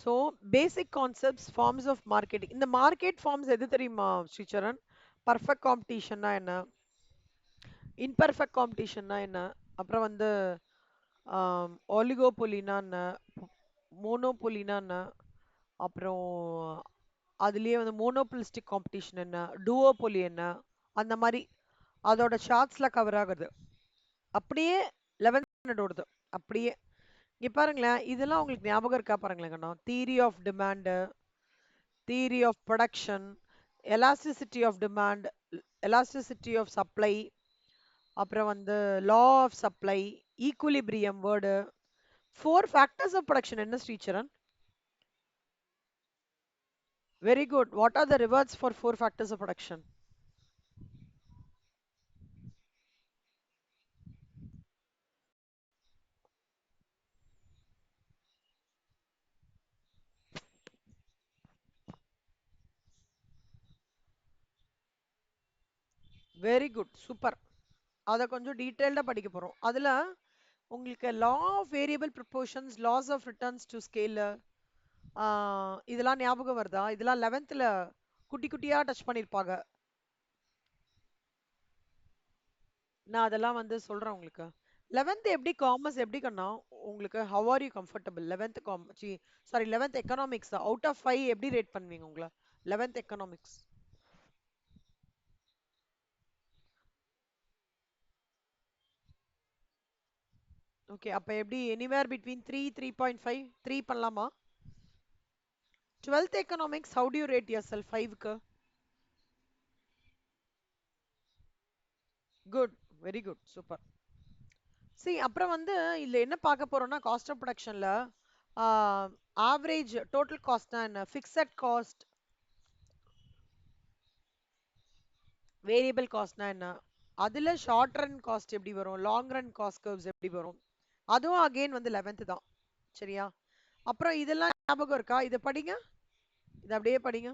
So basic concepts forms of marketing. இந்த market forms எது தெரியுமா ஸ்ரீச்சரன்? பர்ஃபெக்ட் காம்படிஷன்னா என்ன, இன்பர்ஃபெக்ட் காம்படிஷன்னா என்ன, அப்புறம் வந்து ஒலிகோபொலினா என்ன, மோனோபொலினா என்ன, அப்புறம் அதுலயே வந்து மோனோபோலிஸ்டிக் காம்படிஷன் என்ன, டூவோபொலி என்ன, அந்த மாதிரி அதோட ஷார்ட்ஸ்ல கவர் ஆகுது. அப்படியே 11th ஸ்டாண்டர்ட் ஓடுது. அப்படியே இங்க பாருங்களேன், இதெல்லாம் உங்களுக்கு ஞாபகம் இருக்கா பாருங்களேன் கண்ணா. Theory of demand, theory of production, elasticity of demand, elasticity of supply, அப்புறம் வந்து law of supply, equilibrium word, 4 factors of production. என்ன Sricharan? Very good. What are the rewards for 4 factors of production? Very good, super. அதை கொஞ்சம் டீட்டெயில்டா படிக்க போறோம். அதுல உங்களுக்கு law of variable proportions, laws of returns to scale, இதெல்லாம் ஞாபகம் வருதா? இதெல்லாம் 11th குட்டி குட்டியா டச் பண்ணிருப்பாங்க. நான் அதெல்லாம் வந்து சொல்றேன் உங்களுக்கு. 11th எப்படி காமர்ஸ் எப்படி கண்ணா உங்களுக்கு? How are you comfortable 11th sorry 11th economics out of 5 எப்படி ரேட் பண்ணுவீங்க உங்களை? 11th economics. ஓகே, அப்ப எப்படி எனிவேர் பிட்வீன் 3 3.5 3 பண்ணலாமா? 12th economics how do you rate yourself 5க்கு? Good, very good, super. சி அப்புறம் வந்து இதுல என்ன பார்க்க போறோம்னா, காஸ்ட் ஆஃப் ப்ரொடக்ஷன்ல ஆவரேஜ் டோட்டல் காஸ்ட்னா என்ன, ஃபிக்ஸட் காஸ்ட், வேரியபிள் காஸ்ட்னா என்ன, அதுல ஷார்ட் ரன் காஸ்ட் எப்படி வரும், லாங் ரன் காஸ்ட் கர்வ்ஸ் எப்படி வரும், அதுவும் அகைன் வந்து 11th தான். சரியா? அப்புறம் இதெல்லாம் ஞாபகம் இருக்கா? இதை படிங்க, இதை அப்படியே படிங்க.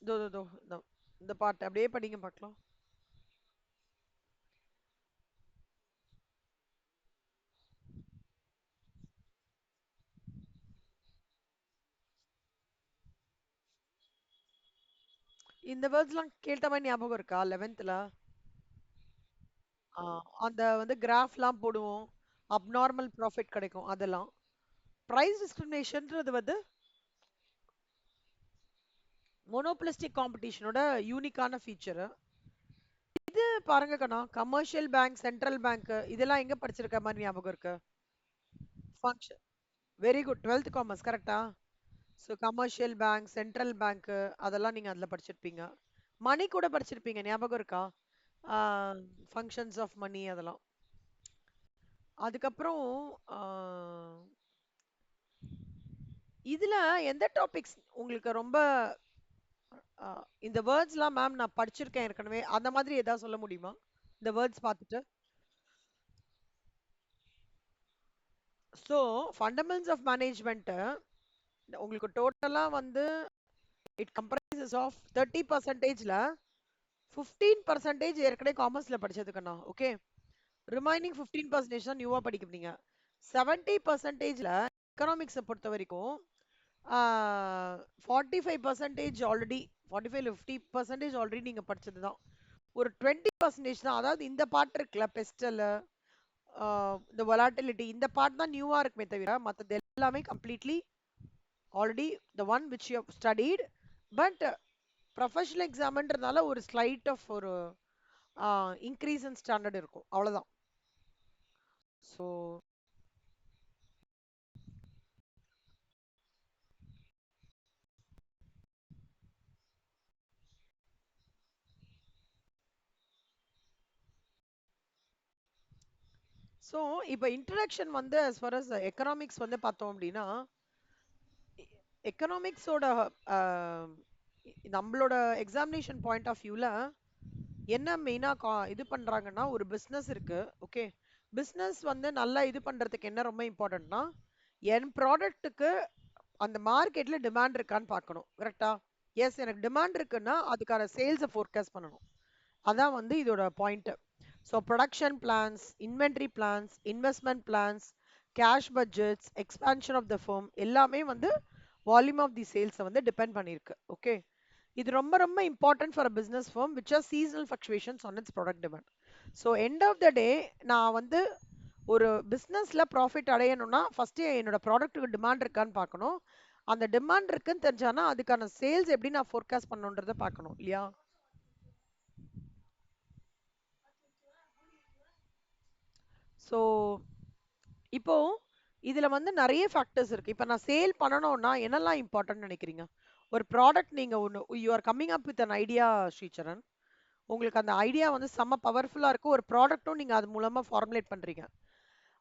இதோ இதோ இதோ, இந்த பாட்டு அப்படியே படிங்க பார்க்கலாம். இந்த வேர்ட்ஸ்லாம் கேட்ட மாதிரி ஞாபகம் இருக்கா 11th? அந்த வந்து கிராஃப்லாம் போடுவோம், அப்நார்மல் ப்ராஃபிட் கிடைக்கும் அதெல்லாம். பிரைஸ் டிஸ்கிரிமினேஷன்ன்றது வந்து மோனோபோலிஸ்டிக் காம்படிஷனோட யூனிக்கான ஃபீச்சர். இது பாருங்க கண்ணா, கமர்ஷியல் பேங்க், சென்ட்ரல் பேங்க், இதெல்லாம் எங்க படிச்சிருக்க மாதிரி ஞாபகம் இருக்கு? Function. Very good, 12th commerce கரெக்டா? So commercial bank, central bank, அதெல்லாம் நீங்க அதுல படிச்சிருப்பீங்க. மணி கூட படிச்சிருப்பீங்க, ஞாபகம் இருக்கா? ஃபங்க்ஷன்ஸ் ஆஃப் மணி அதெல்லாம். அதுக்கப்புறம் இதுல எந்த டாபிக்ஸ் உங்களுக்கு ரொம்ப இந்த வேர்ட்ஸ்லாம் மேம் நான் படிச்சிருக்கேன் ஏற்கனவே, அந்த மாதிரி ஏதாவது சொல்ல முடியுமா இந்த வேர்ட்ஸ் பார்த்துட்டு? ஸோ ஃபண்டமெண்டல்ஸ் ஆஃப் மேனேஜ்மெண்ட் உங்களுக்கு டோட்டலா வந்து இட் கம்ப்ரைசஸ் ஆஃப் 30%ல 15% ஏற்கனவே காமர்ஸ்ல படிச்சதுக்கண்ணா. ஓகே, ரிமைனிங் 15% தான் நியூவா படிக்க போறீங்க. 70%ல எக்கனாமிக்ஸை பொறுத்த வரைக்கும் 45% ஆல்ரெடி, 45 50% ஆல்ரெடி நீங்க படிச்சது தான். ஒரு 20% தான், அதாவது இந்த பாட்டு இருக்குல்ல, பெஸ்டல், இந்த வொலாட்டிலிட்டி, இந்த பார்ட் தான் நியூவா இருக்குமே தவிர மற்றது எல்லாமே completely already the one which you studied. But professional எக்ஸாம்ன்றதுனால ஒரு ஸ்லைட் ஆஃப் ஒரு இன்க்ரீஸ் இன் ஸ்டாண்டர்ட் இருக்கும், அவ்வளவுதான். ஸோ ஸோ இப்போ இன்ட்ரடக்ஷன் வந்து as far as எக்கனாமிக்ஸ் வந்து பார்த்தோம் அப்படின்னா, எக்கனாமிக்ஸோட நம்மளோட எக்ஸாமினேஷன் பாயிண்ட் ஆஃப் வியூல என்ன மெயினா இது பண்றாங்கன்னா, ஒரு பிசினஸ் இருக்கு. ஓகே, பிசினஸ் வந்து நல்லா இது பண்றதுக்கு என்ன ரொம்ப இம்பார்ட்டன்ட்னா, என் ப்ராடக்ட்டுக்கு அந்த மார்க்கெட்ல டிமாண்ட் இருக்கான்னு பார்க்கணும். கரெக்டா? எஸ், எனக்கு டிமாண்ட் இருக்குன்னா அதுக்கான சேல்ஸை ஃபோர்காஸ்ட் பண்ணணும். அதான் வந்து இதோட point. So production plans, inventory plans, investment plans, cash budgets, expansion of the firm எல்லாமே வந்து வால்யூம் ஆஃப் தி சேல்ஸை வந்து டிபெண்ட் பண்ணியிருக்கு. ஓகே, இது ரொம்ப ரொம்ப important for a business firm which are seasonal fluctuations on its product demand. So end of the day நான் வந்து ஒரு பிஸ்னஸில் ப்ராஃபிட் அடையணும்னா ஃபஸ்ட்டு என்னோட ப்ராடக்ட்டுக்கு டிமாண்ட் இருக்கான்னு பார்க்கணும். அந்த டிமாண்ட் இருக்குன்னு தெரிஞ்சானா அதுக்கான சேல்ஸ் எப்படி நான் ஃபோர்காஸ்ட் பண்ணணுன்றதை பார்க்கணும் இல்லையா? ஸோ இப்போ இதுல வந்து நிறைய ஃபேக்டர்ஸ் இருக்கு. இப்போ நான் சேல் பண்ணணும்னா என்னெல்லாம் இம்பார்ட்டன்ட் நினைக்கிறீங்க? ஒரு ப்ராடக்ட் நீங்க ஒன்று you are coming up with an idea Sricharan. உங்களுக்கு அந்த ஐடியா வந்து செம்ம பவர்ஃபுல்லா இருக்கு. ஒரு ப்ராடக்ட்டும் நீங்க அது மூலமா ஃபார்முலேட் பண்றீங்க.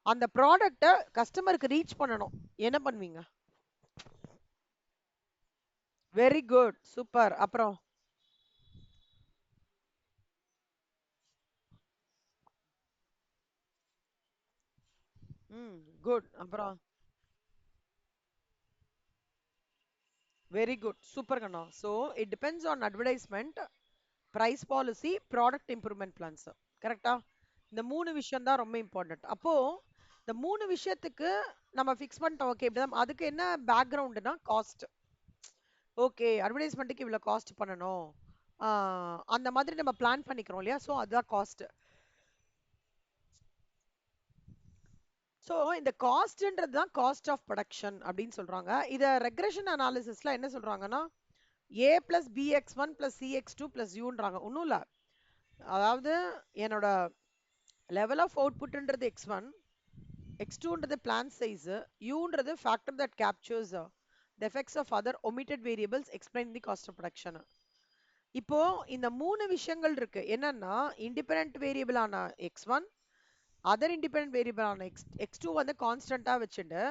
அந்த ப்ராடக்ட்டை கஸ்டமருக்கு ரீச் பண்ணணும். என்ன பண்ணுவீங்க? Very good, super. அப்புறம் குட். அப்புறம் வெரி குட், சூப்பர் கண்ணா. So it depends on advertisement, price policy, product improvement plans. கரெக்டா? இந்த மூணு விஷயம் தான் ரொம்ப இம்பார்ட்டன்ட். அப்போ இந்த மூணு விஷயத்துக்கு நம்ம ஃபிக்ஸ் பண்ணிட்டோம். ஓகே, இப்படிதான். அதுக்கு என்ன பேக்ரவுண்டுனா காஸ்ட். ஓகே, அட்வர்டைஸ்மெண்ட்டுக்கு இவ்வளோ காஸ்ட் பண்ணணும், அந்த மாதிரி நம்ம பிளான் பண்ணிக்கிறோம் இல்லையா? ஸோ அதுதான் காஸ்ட். ஸோ இந்த காஸ்ட்ன்றது தான் காஸ்ட் ஆஃப் ப்ரொடக்ஷன் அப்படின்னு சொல்றாங்க. இதை ரெக்ரெஷன் அனாலிசிஸ்ல என்ன சொல்றாங்கன்னா A plus B X one plus C X two plus யூன்றாங்க. ஒன்றும் இல்லை, அதாவது என்னோட லெவல் ஆஃப் அவுட்புட்ன்றது எக்ஸ் ஒன், எக்ஸ் டூன்றது பிளான் சைஸ், யூன்றது factor that captures the effects of other omitted variables explain the cost of production. இப்போ இந்த மூணு விஷயங்கள் இருக்கு. என்னன்னா இண்டிபெண்ட் வேரியபிள் ஆன X one, other independent variable ஆன எக்ஸ் டூ வந்து கான்ஸ்டன்டா வச்சுட்டு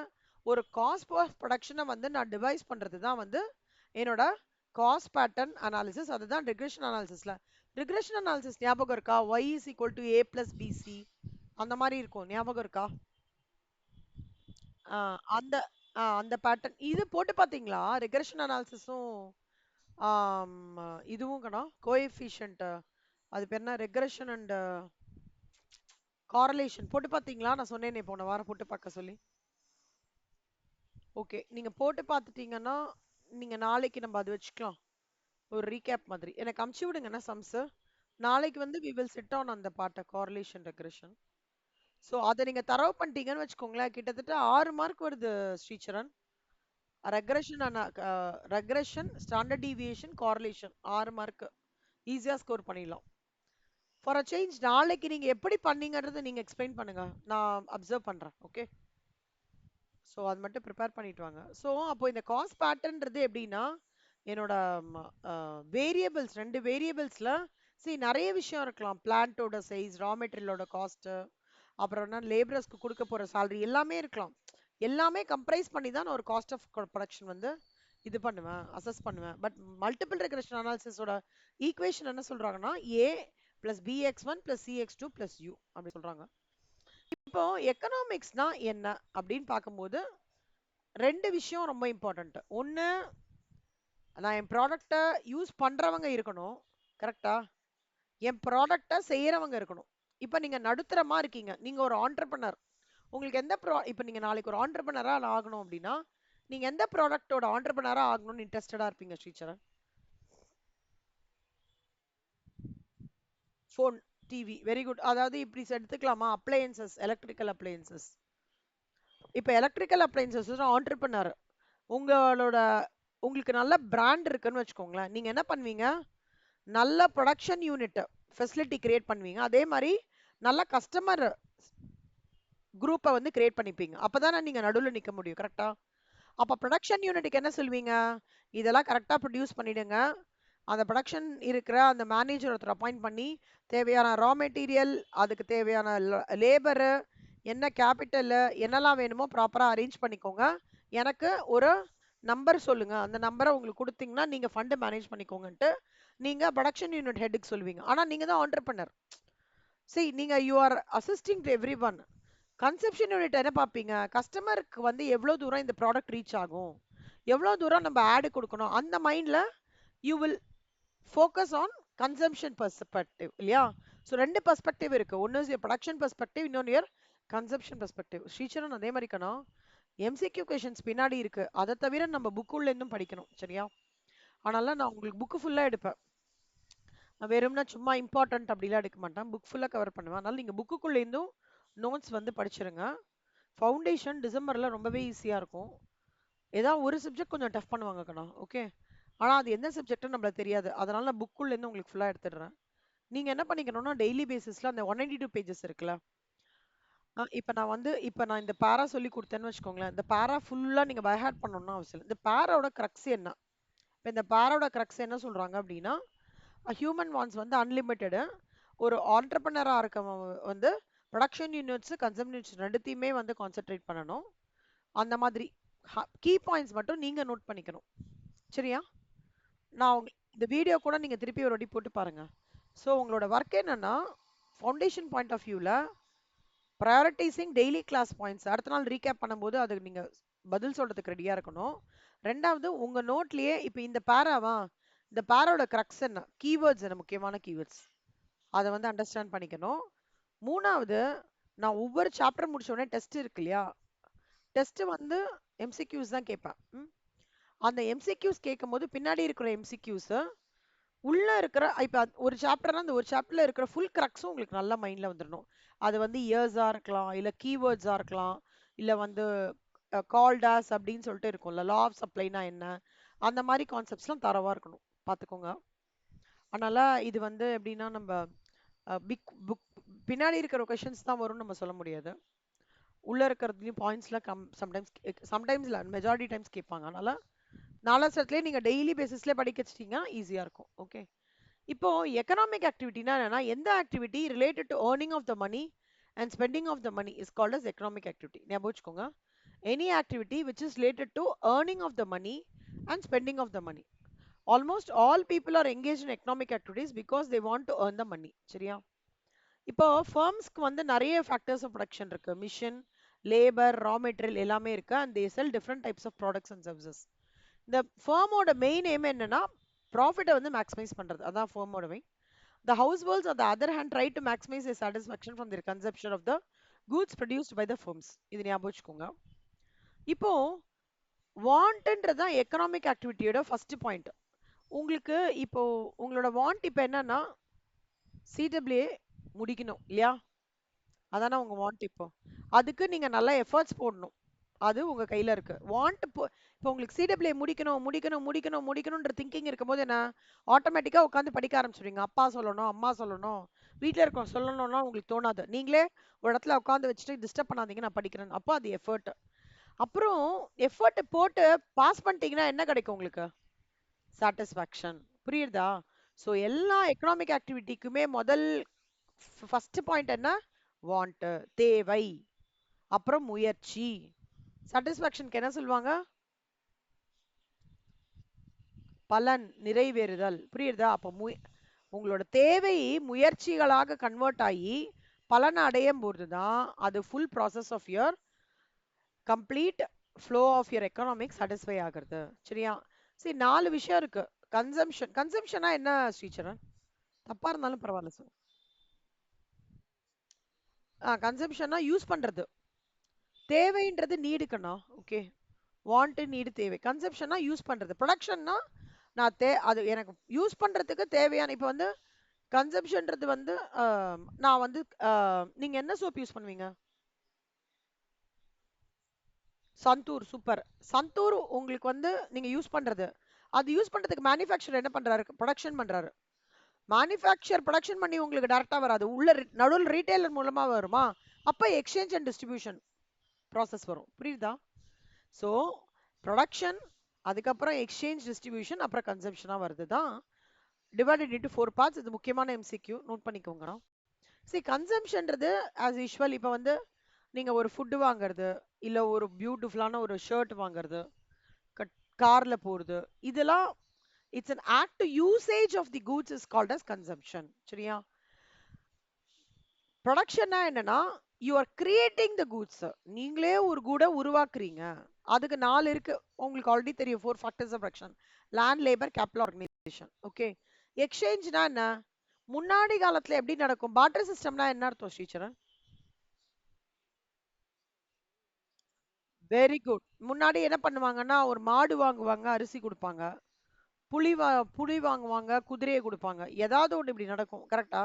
ஒரு காஸ்ட் ஆஃப் ப்ரொடக்ஷனை வந்து நான் டிவைஸ் பண்றது தான் வந்து என்னோட காஸ்ட் பேட்டர்ன் அனாலிசிஸ். அதுதான் ரிக்ரெஷன் அனாலிசிஸ்ல. ரிக்ரெஷன் அனாலிசிஸ் ஞாபகம் இருக்கா? Y is equal to A plus BC அந்த மாதிரி இருக்கும், ஞாபகம் இருக்கா? அந்த அந்த பேட்டர்ன் இது போட்டு பாத்தீங்களா? ரிக்ரெஷன் அனாலிசிஸும் இதுவும் கணா கோஎஃபிஷியன்ட், அது பேர் என்ன, ரெக்ரெஷன் அண்ட் காரலேஷன் போட்டு பாத்தீங்களா? நான் சொன்னேனே போன வாரம் போட்டு பார்க்க சொல்லி. ஓகே, நீங்க போட்டு பார்த்துட்டீங்கன்னா நீங்க நாளைக்கு நம்ம அது வச்சுக்கலாம், ஒரு ரீகேப் மாதிரி எனக்கு அமுச்சு விடுங்கண்ணா சம்ஸ். நாளைக்கு வந்து வி வில் சிட் ஆன் அந்த பாட்டை காரலேஷன் ரெக்ரெஷன். ஸோ அதை நீங்க தரவு பண்ணிட்டீங்கன்னு வச்சுக்கோங்களேன், கிட்டத்தட்ட 6 மார்க் வருது Sricharan. Regression regression, standard deviation, correlation 6 mark ஈஸியா ஸ்கோர் பண்ணிடலாம். ஃபார் அ சேஞ்ச் நாளைக்கு நீங்க எப்படி பண்ணீங்கன்றதை நீங்க எக்ஸ்பிளைன் பண்ணுங்க, நான் அப்சர்வ் பண்றேன். ஓகே, ஸோ அது மட்டும் ப்ரிப்பேர் பண்ணிட்டு வாங்க. ஸோ அப்போ இந்த காஸ்ட் பேட்டர்ன்றது எப்படின்னா என்னோட வேரியபிள்ஸ், ரெண்டு வேரியபிள்ஸ்ல நிறைய விஷயம் இருக்கலாம். பிளான்ட்டோட சைஸ், ரா மெட்டீரியலோட காஸ்ட், அப்புறம் என்ன லேபரர்ஸ்க்கு கொடுக்க போற salary எல்லாமே இருக்கலாம். எல்லாமே கம்ப்ரைஸ் பண்ணி தான் நான் ஒரு காஸ்ட் ஆஃப் ப்ரொடக்ஷன் வந்து இது பண்ணுவேன், அசஸ் பண்ணுவேன். பட் மல்டிபிள் ரெக்ரெஷன் அனாலிசிஸோட ஈக்குவேஷன் என்ன சொல்றாங்கன்னா A plus B X one plus C X two plus U அப்படி சொல்றாங்க. இப்போ எக்கனாமிக்ஸ்னா என்ன அப்படின்னு பார்க்கும்போது ரெண்டு விஷயம் ரொம்ப இம்பார்ட்டன்ட். ஒன்று, நான் என் ப்ராடக்டை யூஸ் பண்றவங்க இருக்கணும், கரெக்டா? என் ப்ராடக்டை செய்யறவங்க இருக்கணும். இப்போ நீங்க நடுத்தரமா இருக்கீங்க, நீங்க ஒரு ஆண்டர்பனர். உங்களுக்கு எந்த இப்போ நீங்க நாளைக்கு ஒரு ஆண்டர்பனரா ஆகணும் அப்படின்னா நீங்க எந்த ப்ராடக்டோட ஆண்டர்பனரா ஆகணும்னு இன்ட்ரெஸ்டடா இருப்பீங்க Sricharan? Phone, TV, very good. அதாவது இப்படி எடுத்துக்கலாமா? Appliances, electrical appliances. இப்போ எலக்ட்ரிக்கல் அப்ளையன்சஸ் ஆண்டர்பனர், உங்களோட உங்களுக்கு நல்ல பிராண்ட் இருக்குன்னு வச்சுக்கோங்களேன், நீங்க என்ன பண்ணுவீங்க? நல்ல ப்ரொடக்ஷன் யூனிட் ஃபெசிலிட்டி கிரியேட் பண்ணுவீங்க. அதே மாதிரி நல்ல கஸ்டமர் குரூப்பை வந்து கிரியேட் பண்ணிப்பீங்க. அப்பதானே நீங்க நடுவில் நிற்க முடியும், கரெக்டா? அப்போ ப்ரொடக்ஷன் யூனிட்டுக்கு என்ன சொல்வீங்க? இதெல்லாம் கரெக்டாக ப்ரொடியூஸ் பண்ணிடுங்க. அந்த ப்ரொடக்ஷன் இருக்கிற அந்த மேனேஜர் ஒருத்தர் அப்பாயிண்ட் பண்ணி தேவையான ரா மெட்டீரியல், அதுக்கு தேவையான லேபரு, என்ன கேபிட்டல், என்னெல்லாம் வேணுமோ ப்ராப்பராக அரேஞ்ச் பண்ணிக்கோங்க. எனக்கு ஒரு நம்பர் சொல்லுங்க, அந்த நம்பரை உங்களுக்கு கொடுத்தீங்கன்னா நீங்க ஃபண்டு மேனேஜ் பண்ணிக்கோங்கன்ட்டு நீங்க ப்ரொடக்ஷன் யூனிட் ஹெட்டுக்கு சொல்வீங்க. ஆனா நீங்க தான் ஆண்டர்பனர். நீங்க you are assisting to every one. Conception unit என்ன பார்ப்பீங்க? கஸ்டமருக்கு வந்து எவ்வளோ தூரம் இந்த ப்ராடக்ட் ரீச் ஆகும், எவ்வளோ தூரம் நம்ம ஆடு கொடுக்கணும், அந்த மைண்டில் you will focus on consumption perspective இல்லையா? ஸோ 2 பெர்ஸ்பெக்டிவ் இருக்கு. ஒன்னு இஸ் ப்ரொடக்ஷன் பெர்ஸ்பெக்டிவ், இன்னொன்னு இயர் கன்சப்ஷன் பெர்ஸ்பெக்டிவ். ஸ்ரீசரன் அதே மாதிரி கண்ணா எம்சிக்யூ கொஷின்ஸ் பின்னாடி இருக்கு. அதை தவிர நம்ம புக்குள்ள இருந்தும் படிக்கணும் சரியா? அதனால நான் உங்களுக்கு புக்கு ஃபுல்லா எடுப்பேன். நான் வெறும்னா சும்மா இம்பார்ட்டன்ட் அப்படிலாம் எடுக்க மாட்டேன். புக் ஃபுல்லா கவர் பண்ணுவேன். அதனால நீங்க புக்குக்குள்ள இருந்தும் நோட்ஸ் வந்து படிச்சிருங்க. ஃபவுண்டேஷன் டிசம்பர்ல ரொம்பவே ஈஸியா இருக்கும். ஏதாவது ஒரு சப்ஜெக்ட் கொஞ்சம் டஃப் பண்ணுவாங்க கண்ணா. ஓகே, ஆனா அது எந்த சப்ஜெக்ட்னு நம்மளுக்கு தெரியாது. அதனால நான் புக்குள்ள இருந்து உங்களுக்கு ஃபுல்லா எடுத்துடுறேன். நீங்க என்ன பண்ணிக்கணும்னா டெய்லி பேசிஸ்ல அந்த 192 பேஜஸ் இருக்குல்ல, இப்ப நான் இந்த பேரா சொல்லி கொடுத்தேன்னு வச்சுக்கோங்களேன். இந்த பேரா ஃபுல்லா நீங்க பை ஹார்ட் பண்ணணும்னு அவசியம் இல்லை. இந்த பேராவோட கிரக்ஸ் என்ன? இப்ப இந்த பேரோட கிரக்ஸ் என்ன சொல்றாங்க அப்படின்னா, ஹியூமன் வான்ஸ் வந்து அன்லிமிட்டெடு. ஒரு ஆண்டர்பனரா இருக்கவன் வந்து ப்ரொடக்ஷன் யூனிட்ஸ் கன்சம் யூனிட்ஸ் ரெண்டுத்தையுமே வந்து கான்சென்ட்ரேட் பண்ணணும். அந்த மாதிரி கீ பாயிண்ட்ஸ் மட்டும் நீங்க நோட் பண்ணிக்கணும் சரியா? இந்த வீடியோ கூட நீங்க திருப்பி ஒரு வாட்டி போட்டு பாருங்க. ஸோ உங்களோட ஒர்க் என்னன்னா, ஃபவுண்டேஷன் பாயிண்ட் ஆஃப் வியூல ப்ரையாரிட்டைசிங் டெய்லி கிளாஸ் பாயிண்ட்ஸ் அடுத்த நாள் ரீகேப் பண்ணும்போது அதுக்கு நீங்க பதில் சொல்றதுக்கு ரெடியா இருக்கணும். ரெண்டாவது உங்க நோட்லயே இப்ப இந்த பேரோட கிரக்ஸ் என்ன, கீவேர்ட்ஸ் என்ன, முக்கியமான கீவேர்ட்ஸ் அதை வந்து அண்டர்ஸ்டாண்ட் பண்ணிக்கணும். மூணாவது, நான் ஒவ்வொரு சாப்டர் முடிச்ச உடனே டெஸ்ட் இருக்கு இல்லையா, டெஸ்ட் வந்து எம்சிக்யூஸ் தான் கேட்பேன். அந்த எம்சிக்யூஸ் கேட்கும் போது பின்னாடி இருக்கிற எம்சிக்யூஸ் உள்ள இருக்கிற இப்ப ஒரு சாப்டர்னா அந்த ஒரு சாப்டர்ல இருக்கிற ஃபுல் கிரக்ஸும் உங்களுக்கு நல்ல மைண்ட்ல வந்துடணும். அது வந்து இயர்ஸா இருக்கலாம், இல்ல கீவேர்ட்ஸா இருக்கலாம், இல்ல வந்து கால்டாஸ் அப்படின்னு சொல்லிட்டு இருக்கும்ல, லா ஆஃப் சப்ளைனா என்ன, அந்த மாதிரி கான்செப்ட்ஸ்லாம் தரவா இருக்கணும் பார்த்துக்கோங்க. அதனால இது வந்து எப்படின்னா நம்ம பிக் புக் பின்னாடி இருக்கிற கொஷின்ஸ் தான் வரும்னு நம்ம சொல்ல முடியாது. உள்ள இருக்கிறதுலையும் பாயிண்ட்ஸ்லாம் சம்டைம்ஸ் இல்லை, மெஜாரிட்டி டைம்ஸ் கேட்பாங்க. அதனால நாலாசத்துலேயே நீங்க டெய்லி பேசிஸ்ல படிக்க வச்சிட்டீங்கன்னா ஈஸியா இருக்கும். ஓகே, இப்போ எக்கனாமிக் ஆக்டிவிட்டினா என்னன்னா, எந்த activity related to earning of the money and spending of the money is called as economic activity. ஞாபகம் வச்சுக்கோங்க, any activity which is related to earning of the money and spending of the money. Almost all people are engage in economic activities because they want to earn the money சரியா? இப்போ ஃபர்ம்ஸ்க்கு வந்து நிறைய factors of production இருக்கு. Machine, labour, raw material எல்லாமே இருக்கு. And they sell different types of products and services. இந்த ஃபர்மோட மெயின் எய்ம் என்னன்னா ப்ராஃபிட்டை வந்து மேக்ஸிமைஸ் பண்றது. அதான் ஃபர்மோட main. The households on the other hand try to maximize their satisfaction from their consumption of the goods produced by the firms. இது ஞாபகம் வச்சுக்கோங்க. இப்போ வாண்ட்ன்றது தான் எக்கனாமிக் ஆக்டிவிட்டியோட ஃபர்ஸ்ட் பாயிண்ட். உங்களுக்கு இப்போ உங்களோட வாண்ட் இப்போ என்னன்னா சிடபிள்யூஏ முடிக்கணும் இல்லையா? அதானே உங்க வாண்ட். இப்போ அதுக்கு நீங்க நல்லா எஃபர்ட்ஸ் போடணும். அது உங்க கையில இருக்கு. வாண்ட் இப்போ உங்களுக்கு சிடபிள்யூ முடிக்கணும் முடிக்கணும் முடிக்கணும் முடிக்கணும்ன்ற திங்கிங் இருக்கும்போது என்ன, ஆட்டோமேட்டிக்கா உட்காந்து படிக்க ஆரம்பிச்சிடுவீங்க. அப்பா சொல்லணும், அம்மா சொல்லணும், வீட்டில் இருக்கோம் சொல்லணும்னா உங்களுக்கு தோணாது. நீங்களே ஒரு இடத்துல உட்காந்து வச்சுட்டு டிஸ்டர்ப் பண்ணாதீங்க, நான் படிக்கிறேன். அப்போ அது எஃபர்ட். அப்புறம் எஃபர்ட் போட்டு பாஸ் பண்ணிட்டீங்கன்னா என்ன கிடைக்கும் உங்களுக்கு? சாட்டிஸ்ஃபேக்ஷன். புரியுதா? ஸோ எல்லா எக்கனாமிக் ஆக்டிவிட்டிக்குமே முதல் ஃபர்ஸ்ட் பாயிண்ட் என்ன? வாண்ட், தேவை. அப்புறம் முயற்சி. சாட்டிஸ்ஃபேக்ஷனுக்கு என்ன சொல்லுவாங்க? பலன், நிறைவேறுதல். புரியுதா? அப்போ உங்களோட தேவை முயற்சிகளாக கன்வெர்ட் ஆகி பலன் அடையும் போதுதான் அது full process of your complete flow of your economic satisfy ஆகிறது சரியா? சரி, 4 விஷயம் இருக்கு. கன்சம்ஷனா என்ன ஸ்ரீச்சரன்? தப்பா இருந்தாலும் பரவாயில்ல சார். கன்சம்ஷனா யூஸ் பண்றது. தேவைன்றது நீடுக்கண்ணா. ஓகே, வாண்ட், நீடு, தேவை. கன்சப்ஷனா யூஸ் பண்றது. ப்ரொடக்ஷன்னா நான் அது எனக்கு யூஸ் பண்றதுக்கு தேவையான. இப்போ வந்து கன்சப்ஷன்றது வந்து நான் வந்து நீங்க என்ன சோப் யூஸ் பண்ணுவீங்க? சந்தூர். சூப்பர். சந்தூர் உங்களுக்கு வந்து நீங்க யூஸ் பண்றது, அது யூஸ் பண்றதுக்கு மேனுஃபேக்சர் என்ன பண்றாரு? ப்ரொடக்ஷன் பண்றாரு. மேனுஃபேக்சர் ப்ரொடக்ஷன் பண்ணி உங்களுக்கு டைரக்டா வராது, உள்ள நடுவில் ரீட்டைலர் மூலமா வருமா? அப்ப எக்ஸ்சேஞ்ச் அண்ட் டிஸ்ட்ரிபியூஷன் ப்ராசஸ் வரும். புரியுதா? ஸோ ப்ரொடக்ஷன், அதுக்கப்புறம் எக்ஸ்சேஞ்ச், டிஸ்ட்ரிபியூஷன், அப்புறம் கன்சம்ஷனா வருது தான் டிவைடட் இன்டு 4 பார்ட்ஸ். இது முக்கியமான எம்சிக்யூ, நோட் பண்ணிக்கோங்க. சரி, கன்சம்ஷன்றது ஆஸ் யூஷுவல் இப்போ வந்து நீங்க ஒரு ஃபுட்டு வாங்குறது, இல்ல ஒரு பியூட்டிஃபுல்லான ஒரு ஷர்ட் வாங்குறது, கார்ல போறது, இதெல்லாம் it's an act to usage of the goods is called as consumption சரியா? ப்ரொடக்ஷன்னா என்னன்னா you are creating the goods. நீங்களே ஒரு கூட உருவாக்குறீங்க. அதுக்கு 4 இருக்கு, உங்களுக்கு ஆல்ரெடி தெரியும். 4 factors of production: land, labour, capital, organisation. Okay, எக்ஸ்சேஞ்ச்னா என்ன? முன்னாடி காலத்துல எப்படி நடக்கும்? பார்ட்டர் சிஸ்டம்னா என்ன அர்த்தம் ஸ்ரீச்சரன்? Very good. முன்னாடி என்ன பண்ணுவாங்கன்னா, ஒரு மாடு வாங்குவாங்க, அரிசி குடுப்பாங்க. புலி வா புலி வாங்குவாங்க, குதிரைய குடுப்பாங்க. ஏதாவது ஒண்ணு இப்படி நடக்கும். கரெக்ட்டா?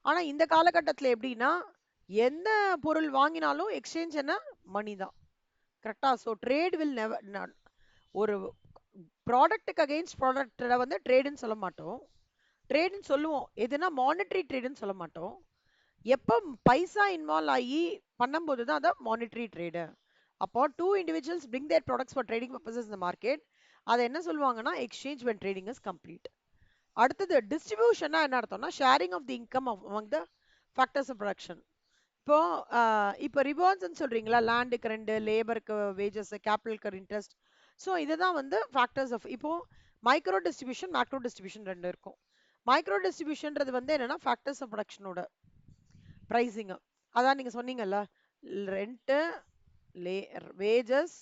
ஆனா இந்த காலகட்டத்துல எப்படின்னா, எந்த பொருள் வாங்கினாலும் எக்ஸ்சேஞ்ச் என்ன? மணி தான். கரெக்ட்டா? ஸோ ட்ரேட் வில் நெவர் ஒரு ப்ராடக்ட்டுக்கு அகைன்ஸ்ட் ப்ராடக்ட்ட வந்து ட்ரேடுன்னு சொல்ல மாட்டோம். ட்ரேடுன்னு சொல்லுவோம். எதுனா மானிட்டரி ட்ரேடுன்னு சொல்ல மாட்டோம். எப்ப பைசா இன்வால்வ் ஆகி பண்ணும்போது தான் அதான் மானிட்டரி ட்ரேடு. அப்போ two individuals bring their products for trading purposes இந்த மார்க்கெட். அதை என்ன சொல்லுவாங்கன்னா exchange when trading is complete. அடுத்தது டிஸ்ட்ரிபியூஷன்னா என்ன அர்த்தம்னா sharing of the income among the factors of production. இப்போ இப்போ ரிவார்ட்ஸ்ன்னு சொல்றீங்களா, லேண்டுக்கு 2, லேபருக்கு வேஜஸ், கேபிட்டலுக்கு இன்ட்ரெஸ்ட். ஸோ இதுதான் வந்து ஃபேக்டர்ஸ் ஆஃப். இப்போ மைக்ரோ டிஸ்ட்ரிபியூஷன், மேக்ரோ டிஸ்ட்ரிபியூஷன் 2 இருக்கும். மைக்ரோ டிஸ்ட்ரிபியூஷன்றது வந்து என்னன்னா ஃபேக்டர்ஸ் ஆஃப் ப்ரொடக்ஷனோட ப்ரைஸிங். அதான் நீங்க சொன்னீங்கல்ல, ரெண்ட், லே வேஜஸ்,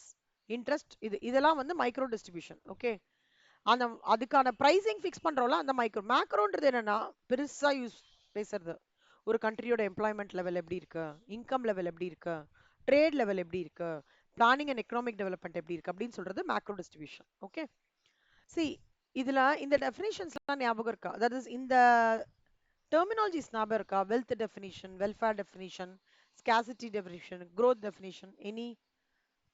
இன்ட்ரெஸ்ட், இதெல்லாம் வந்து மைக்ரோ டிஸ்ட்ரிபியூஷன். ஓகே. அந்த அதுக்கான பிரைசிங் ஃபிக்ஸ் பண்றோம்ல அந்த மைக்ரோ. மேக்ரோன்றது என்னன்னா பெருசா யூஸ் பேசுறது. ஒரு கண்ட்ரியோட எம்ப்ளாய்மெண்ட் லெவல் எப்படி இருக்கு, இன்கம் லெவல் எப்படி இருக்கு, ட்ரேட் லெவல் எப்படி இருக்கு, பிளானிங் அண்ட் எக்கனாமிக் டெவலப்மெண்ட் எப்படி இருக்கு அப்படின்னு சொல்றது மேக்ரோ டிஸ்ட்ரிபியூஷன். ஓகே. சி இதுல இந்த டெஃபினிஷன்ஸ்லாம் ஞாபகம் இருக்கா? தட் இஸ் இந்த டெர்மினாலஜிஸ் ஞாபகம் இருக்கா? Wealth definition, welfare definition, scarcity definition, growth definition, any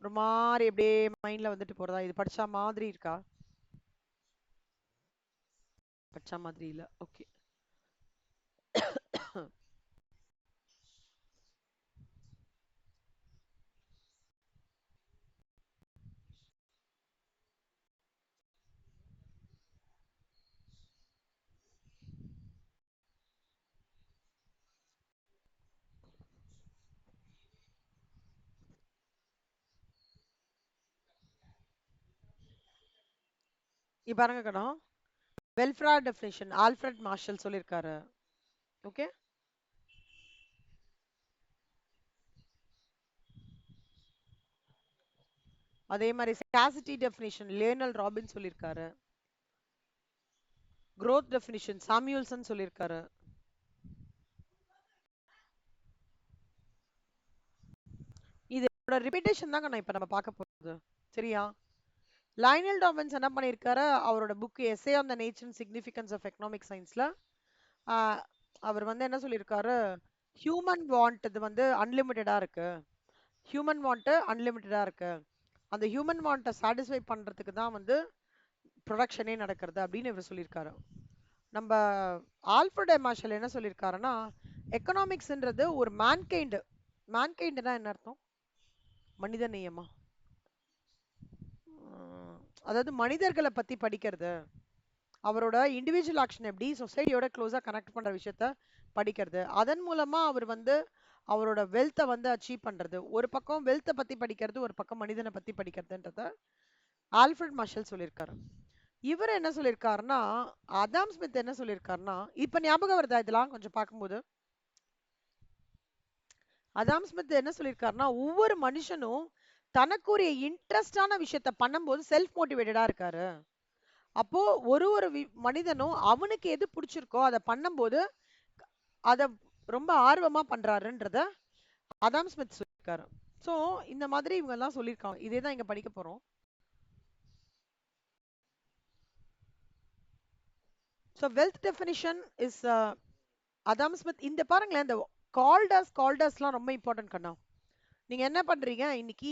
ஒரு மாதிரி அப்படியே மைண்ட்ல வந்துட்டு போறதா? இது படிச்சா மாதிரி இருக்கா? படிச்சா மாதிரி இல்ல. ஓகே. இங்க பாருங்க கடம், வெல்ஃபேர் டெஃபினிஷன் ஆல்ஃபிரட் மார்ஷல் சொல்லியிருக்காரு. ஓகே. அதே மாதிரி ஸ்காசிட்டி டெஃபினிஷன் லியோனல் ராபின் சொல்லியிருக்காரு. growth டெஃபினிஷன் சாமியூல்சன் சொல்லியிருக்காரு. இதோட ரிப்பீட்டேஷன் தாங்க நான் இப்ப நம்ம பார்க்க போறது. சரியா? லைனல் டாபின்ஸ் என்ன பண்ணியிருக்காரு, அவரோட book essay on the nature and significance of economic சயின்ஸ்ல அவர் வந்து என்ன சொல்லியிருக்காரு, ஹியூமன் வாண்ட் இது வந்து அன்லிமிட்டடா இருக்கு. ஹியூமன் வாண்ட் அன்லிமிட்டடா இருக்கு. அந்த ஹியூமன் வாண்ட்டை சாட்டிஸ்ஃபை பண்றதுக்கு தான் வந்து ப்ரொடக்ஷனே நடக்கிறது அப்படின்னு இவர் சொல்லியிருக்காரு. நம்ம ஆல்ஃபிரட் மார்ஷல் என்ன சொல்லியிருக்காருன்னா, எக்கனாமிக்ஸ்ன்றது ஒரு மேன்கைண்டுனா என்ன அர்த்தம்? மனித நேயமா? அதாவது மனிதர்களை பத்தி படிக்கிறது, அவரோட இண்டிவிஜுவல் ஆக்ஷன் எப்படி சொசைட்டியோட க்ளோஸா கனெக்ட் பண்ற விஷயத்த படிக்கிறது, அதன் மூலமா அவர் வந்து அவரோட வெல்த்தை வந்து அச்சீவ் பண்றது. ஒரு பக்கம் வெல்த்தை பத்தி படிக்கிறது, ஒரு பக்கம் மனிதனை பத்தி படிக்கிறதுன்றத ஆல்ஃபிரட் மார்ஷல் சொல்லியிருக்காரு. இவர் என்ன சொல்லியிருக்காருன்னா, அதாம் ஸ்மித் என்ன சொல்லியிருக்காருன்னா, இப்ப ஞாபகம் வருதா இதெல்லாம் கொஞ்சம் பார்க்கும்போது? அதாம் ஸ்மித் என்ன சொல்லியிருக்காருன்னா, ஒவ்வொரு மனுஷனும் தனக்குரிய இன்ட்ரெஸ்டான விஷயத்த பண்ணும்போது செல்ஃப் மோட்டிவேட்டடா இருக்காரு. அப்போ ஒரு ஒரு மனிதனும் அவனுக்கு எது பிடிச்சிருக்கோ அதை பண்ணும்போது அத ரொம்ப ஆர்வமா பண்றாருன்றத அதாம் ஸ்மித் சொல்லியிருக்காரு. ஸோ இந்த மாதிரி இவங்க எல்லாம் சொல்லியிருக்காங்க. இதே தான் இங்க படிக்க போறோம். So wealth definition is Adam Smith. இந்த பாருங்களேன், இந்த கால்டர்ஸ்லாம் ரொம்ப இம்பார்ட்டன்ட் கண்ணா. நீங்க என்ன பண்றீங்க இன்னைக்கு,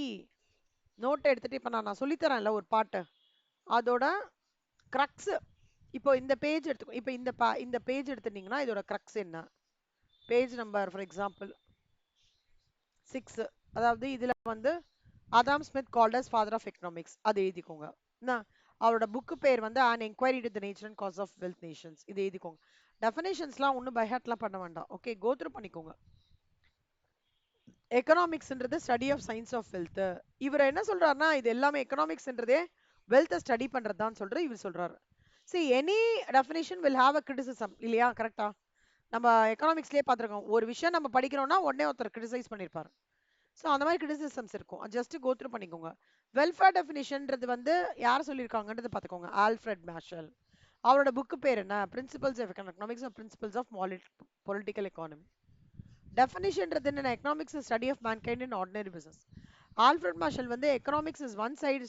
நோட்டை எடுத்துட்டு இப்ப நான் சொல்லித்தரேன்ல ஒரு பாட்டு, அதோட கிரக்ஸ். இப்போ இந்த பேஜ் எடுத்துக்கோ. இப்போ இந்த பேஜ் எடுத்துட்டீங்கன்னா இதோட கிரக்ஸ் என்ன? Page number for example 6. அதாவது இதுல வந்து Adam Smith called as father of economics அது எழுதிக்கோங்க. அவரோட புக்கு பேர் வந்து an inquiry into the nature and cause of wealth nations. இது எழுதிக்கோங்க. டெஃபினேஷன்ஸ்லாம் ஒன்றும் பைஹார்ட்லாம் பண்ண வேண்டாம். ஓகே, கோத்ரூ பண்ணிக்கோங்க. எக்கனாமிக்ஸ்ன்றது study of science of wealth. இவர் என்ன சொல்றாருன்னா, இது எல்லாமே எக்கனாமிக்ஸ்ன்றதே வெல்த்தை ஸ்டடி பண்றது தான் சொல்ற இவர் சொல்றாரு. see any definition will have a criticism இல்லையா? கரெக்டா? நம்ம எக்கனாமிக்ஸ்லயே பார்த்துருக்கோம், ஒரு விஷயம் நம்ம படிக்கிறோம்னா உடனே ஒருத்தர் கிரிட்டிசைஸ் பண்ணியிருப்பாரு. ஸோ அந்த மாதிரி கிரிட்டிசிசம்ஸ் இருக்கும். ஜஸ்ட் கோத்ரூ பண்ணிக்கோங்க. வெல்ஃபேர் டெஃபினிஷன்ன்றது வந்து யார் சொல்லியிருக்காங்கன்றது பார்த்துக்கோங்க. Alfred marshal. அவரோட புக்கு பேர் என்ன? Principles of economics or principles of political economy. டெஃபினிஷன்றது என்ன? Economics study of mankind in ordinary business. Alfred Marshall வந்து economics is one side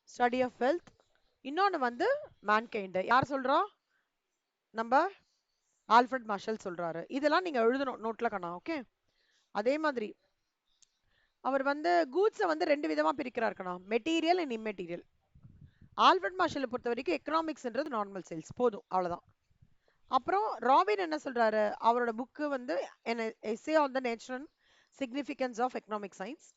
study of wealth, இன்னொன்னு வந்து மேன்கைண்ட். யார் சொல்றா? நம்ம ஆல்ஃபிரட் மார்ஷல் சொல்றாரு. இதெல்லாம் நீங்க எழுதணும் நோட்ல கண்ணா. ஓகே. அதே மாதிரி அவர் வந்து கூட்ஸை வந்து ரெண்டு விதமா பிரிக்கிறார் கண்ணா, மெட்டீரியல் அண்ட் இம்மெட்டீரியல். ஆல்ஃபிரட் மார்ஷலை பொறுத்த வரைக்கும் எக்கனாமிக்ஸ்ன்றது நார்மல் சேல்ஸ் போதும், அவ்வளவுதான். அப்புறம் ராபின் என்ன சொல்றாரு? அவரோட புக்கு வந்து essay on the nature and significance of economic science.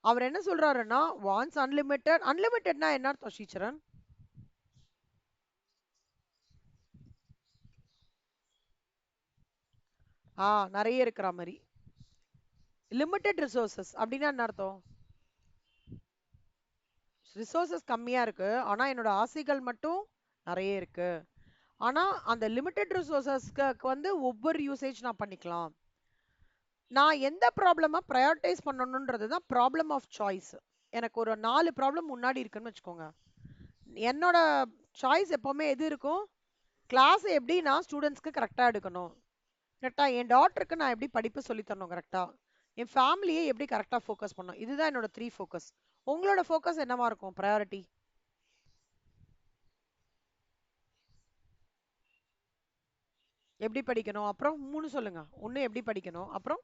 அவர் என்ன சொல்றாருன்னா, வான்ஸ் அன்லிமிட்டெட். அன்லிமிட்டெட்னா என்ன அர்த்தம் ஸ்ரீச்சரன்? நிறைய இருக்கிற மாதிரி. லிமிட்டெட் ரிசோர்சஸ் அப்படின்னா என்ன அர்த்தம்? ரிசோர்சஸ் கம்மியா இருக்கு, ஆனா என்னோட ஆசைகள் மட்டும் நிறைய இருக்கு. ஆனா அந்த லிமிட்டெட் ரிசோர்சஸ்க்கு வந்து ஒவ்வொரு யூசேஜ் நான் பண்ணிக்கலாம். நான் எந்த ப்ராப்ளமா ப்ரையாரிட்டைஸ் பண்ணணுன்றது தான் ப்ராப்ளம் ஆஃப் சாய்ஸ். எனக்கு ஒரு 4 ப்ராப்ளம் முன்னாடி இருக்குன்னு வச்சுக்கோங்க. என்னோட சாய்ஸ் எப்பவுமே எது இருக்கும்? கிளாஸ் எப்படி நான் ஸ்டூடெண்ட்ஸ்க்கு கரெக்டாக எடுக்கணும், கரெக்டாக என் டாட்டருக்கு நான் எப்படி படிப்பு சொல்லி தரணும், கரெக்டாக என் ஃபேமிலியை எப்படி கரெக்டாக ஃபோக்கஸ் பண்ணணும். இதுதான் என்னோட 3 ஃபோக்கஸ். உங்களோட ஃபோக்கஸ் என்னவா இருக்கும்? ப்ரையாரிட்டி எப்படி படிக்கணும், அப்புறம் 3 சொல்லுங்க. ஒன்று எப்படி படிக்கணும், அப்புறம்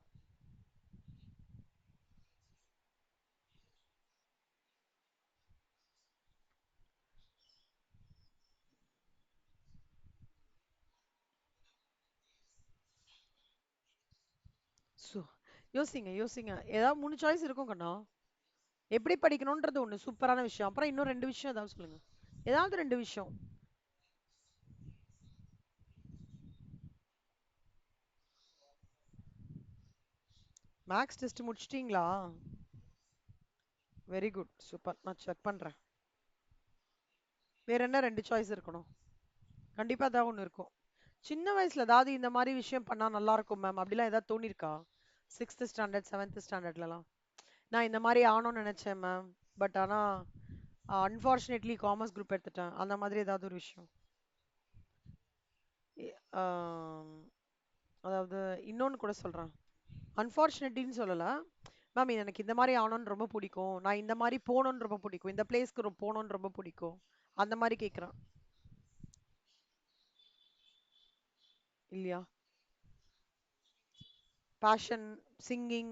யோசிங்க யோசிங்க. ஏதாவது 3 சாய்ஸ் இருக்கும் கண்ணா. எப்படி படிக்கணும்ன்றது ஒண்ணு சூப்பரான விஷயம். அப்புறம் இன்னும் 2 விஷயம் ஏதாவது சொல்லுங்க. ஏதாவது 2 விஷயம். மேக்ஸ் டெஸ்ட் முடிச்சிட்டீங்களா? Very good, super. நான் செக் பண்றேன். வேற என்ன 2 சாய்ஸ் இருக்கணும்? கண்டிப்பா ஏதாவது ஒண்ணு இருக்கும். சின்ன வயசுல ஏதாவது இந்த மாதிரி விஷயம் பண்ணா நல்லா இருக்கும் மேம் அப்படிலாம் ஏதாவது தோணிருக்கா? 6th ஸ்டாண்டர்ட் 7th ஸ்டாண்டர்ட்லலாம் நான் இந்த மாதிரி ஆகணும்னு நினைச்சேன் மேம், பட் ஆனா அன்ஃபார்ச்சுனேட்லி காமர்ஸ் குரூப் எடுத்துட்டேன், அந்த மாதிரி ஏதாவது ஒரு விஷயம்? எ- ஆம், அதாவது இன்னொன்னு கூட சொல்றேன். அன்ஃபார்ச்சுனேட்லின்னு சொல்லல மேம், எனக்கு இந்த மாதிரி ஆகணும்னு ரொம்ப பிடிக்கும், நான் இந்த மாதிரி போகணும்னு ரொம்ப பிடிக்கும், இந்த பிளேஸ்க்கு போகணும்னு ரொம்ப பிடிக்கும், அந்த மாதிரி கேட்குறேன். இல்லையா? பேஷன், சிங்கிங்,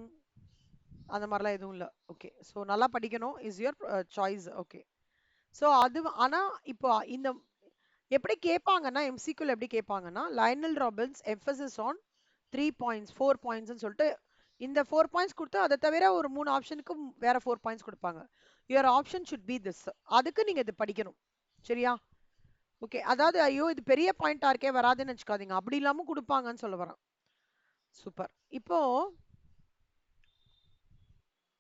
அந்த மாதிரிலாம் எதுவும் இல்லை. ஓகே, ஸோ நல்லா படிக்கணும் is your choice. Okay. So அது ஆனா இப்போ இந்த எப்படி கேட்பாங்கன்னா, எம்சிக்யூல எப்படி கேட்பாங்கன்னா, Lionel Robbins emphasis on 3 points 4 பாயிண்ட்ஸ்னு சொல்லிட்டு இந்த 4 பாயிண்ட்ஸ் கொடுத்து அதை தவிர ஒரு 3 ஆப்ஷனுக்கு வேற 4 பாயிண்ட்ஸ் கொடுப்பாங்க. Your option should be this. அதுக்கு நீங்க இது படிக்கணும். சரியா? ஓகே. அதாவது ஐயோ இது பெரிய பாயிண்டா இருக்கே வராதுன்னு வச்சுக்காதீங்க, அப்படி இல்லாம கொடுப்பாங்கன்னு சொல்ல வரேன். சூப்பர். இப்போ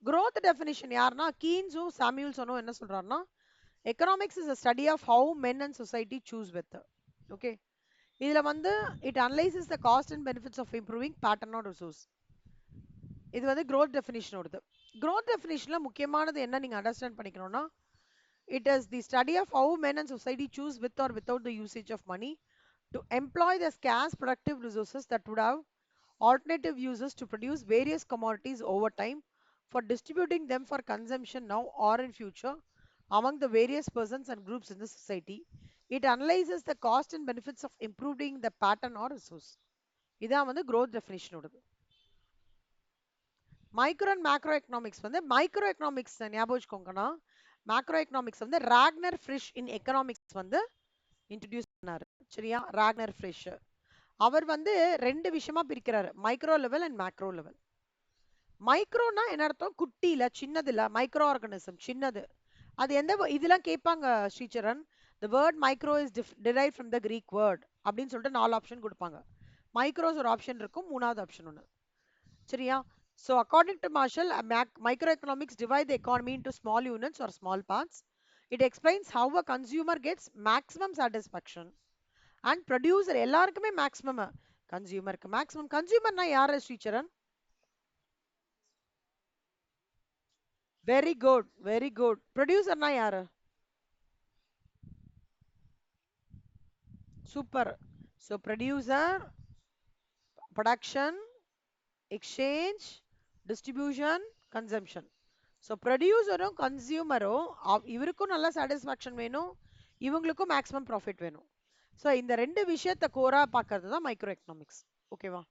growth definition யாருன்னா கீன்ஸும் சாமியூல்சனும் என்ன சொல்றாருன்னா, economics is a study of how men and society choose with. Okay. இதுல வந்து it analyzes the cost and benefits of improving pattern or resource. இது வந்து growth definition ஓடுது. growth definitionல முக்கியமானது என்ன நீங்க understand பண்ணிக்கணும்னா, it is the study of how men and society choose with or without the usage of money to employ the scarce productive resources that would have alternative uses to produce various commodities over time for distributing them for consumption now or in future among the various persons and groups in the society. It analyzes the cost and benefits of improving the pattern or resource. இதான் வந்து growth definition ஓடுது. Micro and macro economics வந்து micro economics ஞாபகம் வச்சுக்கோங்கன்னா, macro economics வந்து Ragnar Frisch in economics வந்து introduce பண்ணாரு. சரியா? ராக்னர் ஃப்ரிஷ் அவர் வந்து 2 விஷயமா பிரிக்கிறாரு, micro level and macro level. மைக்ரோனா என்ன அர்த்தம்? குட்டி இல்ல, சின்னது இல்ல, மைக்ரோ ஆர்கனிசம் சின்னது. அது எந்த இதெல்லாம் கேட்பாங்க Sricharan. the word micro is derived from the Greek word அப்படின்னு சொல்லிட்டு 4 ஆப்ஷன் கொடுப்பாங்க. மைக்ரோஸ் ஒரு ஆப்ஷன் இருக்கும், மூணாவது ஆப்ஷன் ஒன்று. சரியா? So according to Marshall, microeconomics divide the economy into small units or small parts. It explains how a consumer gets maximum satisfaction and producer எல்லாருக்குமே maximum, கன்சியூமருக்கு மேக்ஸிமம். கன்சியூமர்னா யாரு Sricharan? Very good, very good. ப்ரொடியூசர்னா யாரு? Super. So producer, production, exchange, distribution, consumption. So ப்ரொடியூசரும் கன்சியூமரும் இவருக்கும் நல்ல சாட்டிஸ்ஃபேக்ஷன் வேணும், இவங்களுக்கும் மேக்ஸிமம் ப்ராஃபிட் வேணும். ஸோ இந்த ரெண்டு விஷயத்தை கோரா பார்க்கறது தான் மைக்ரோ எக்கனாமிக்ஸ். ஓகேவா?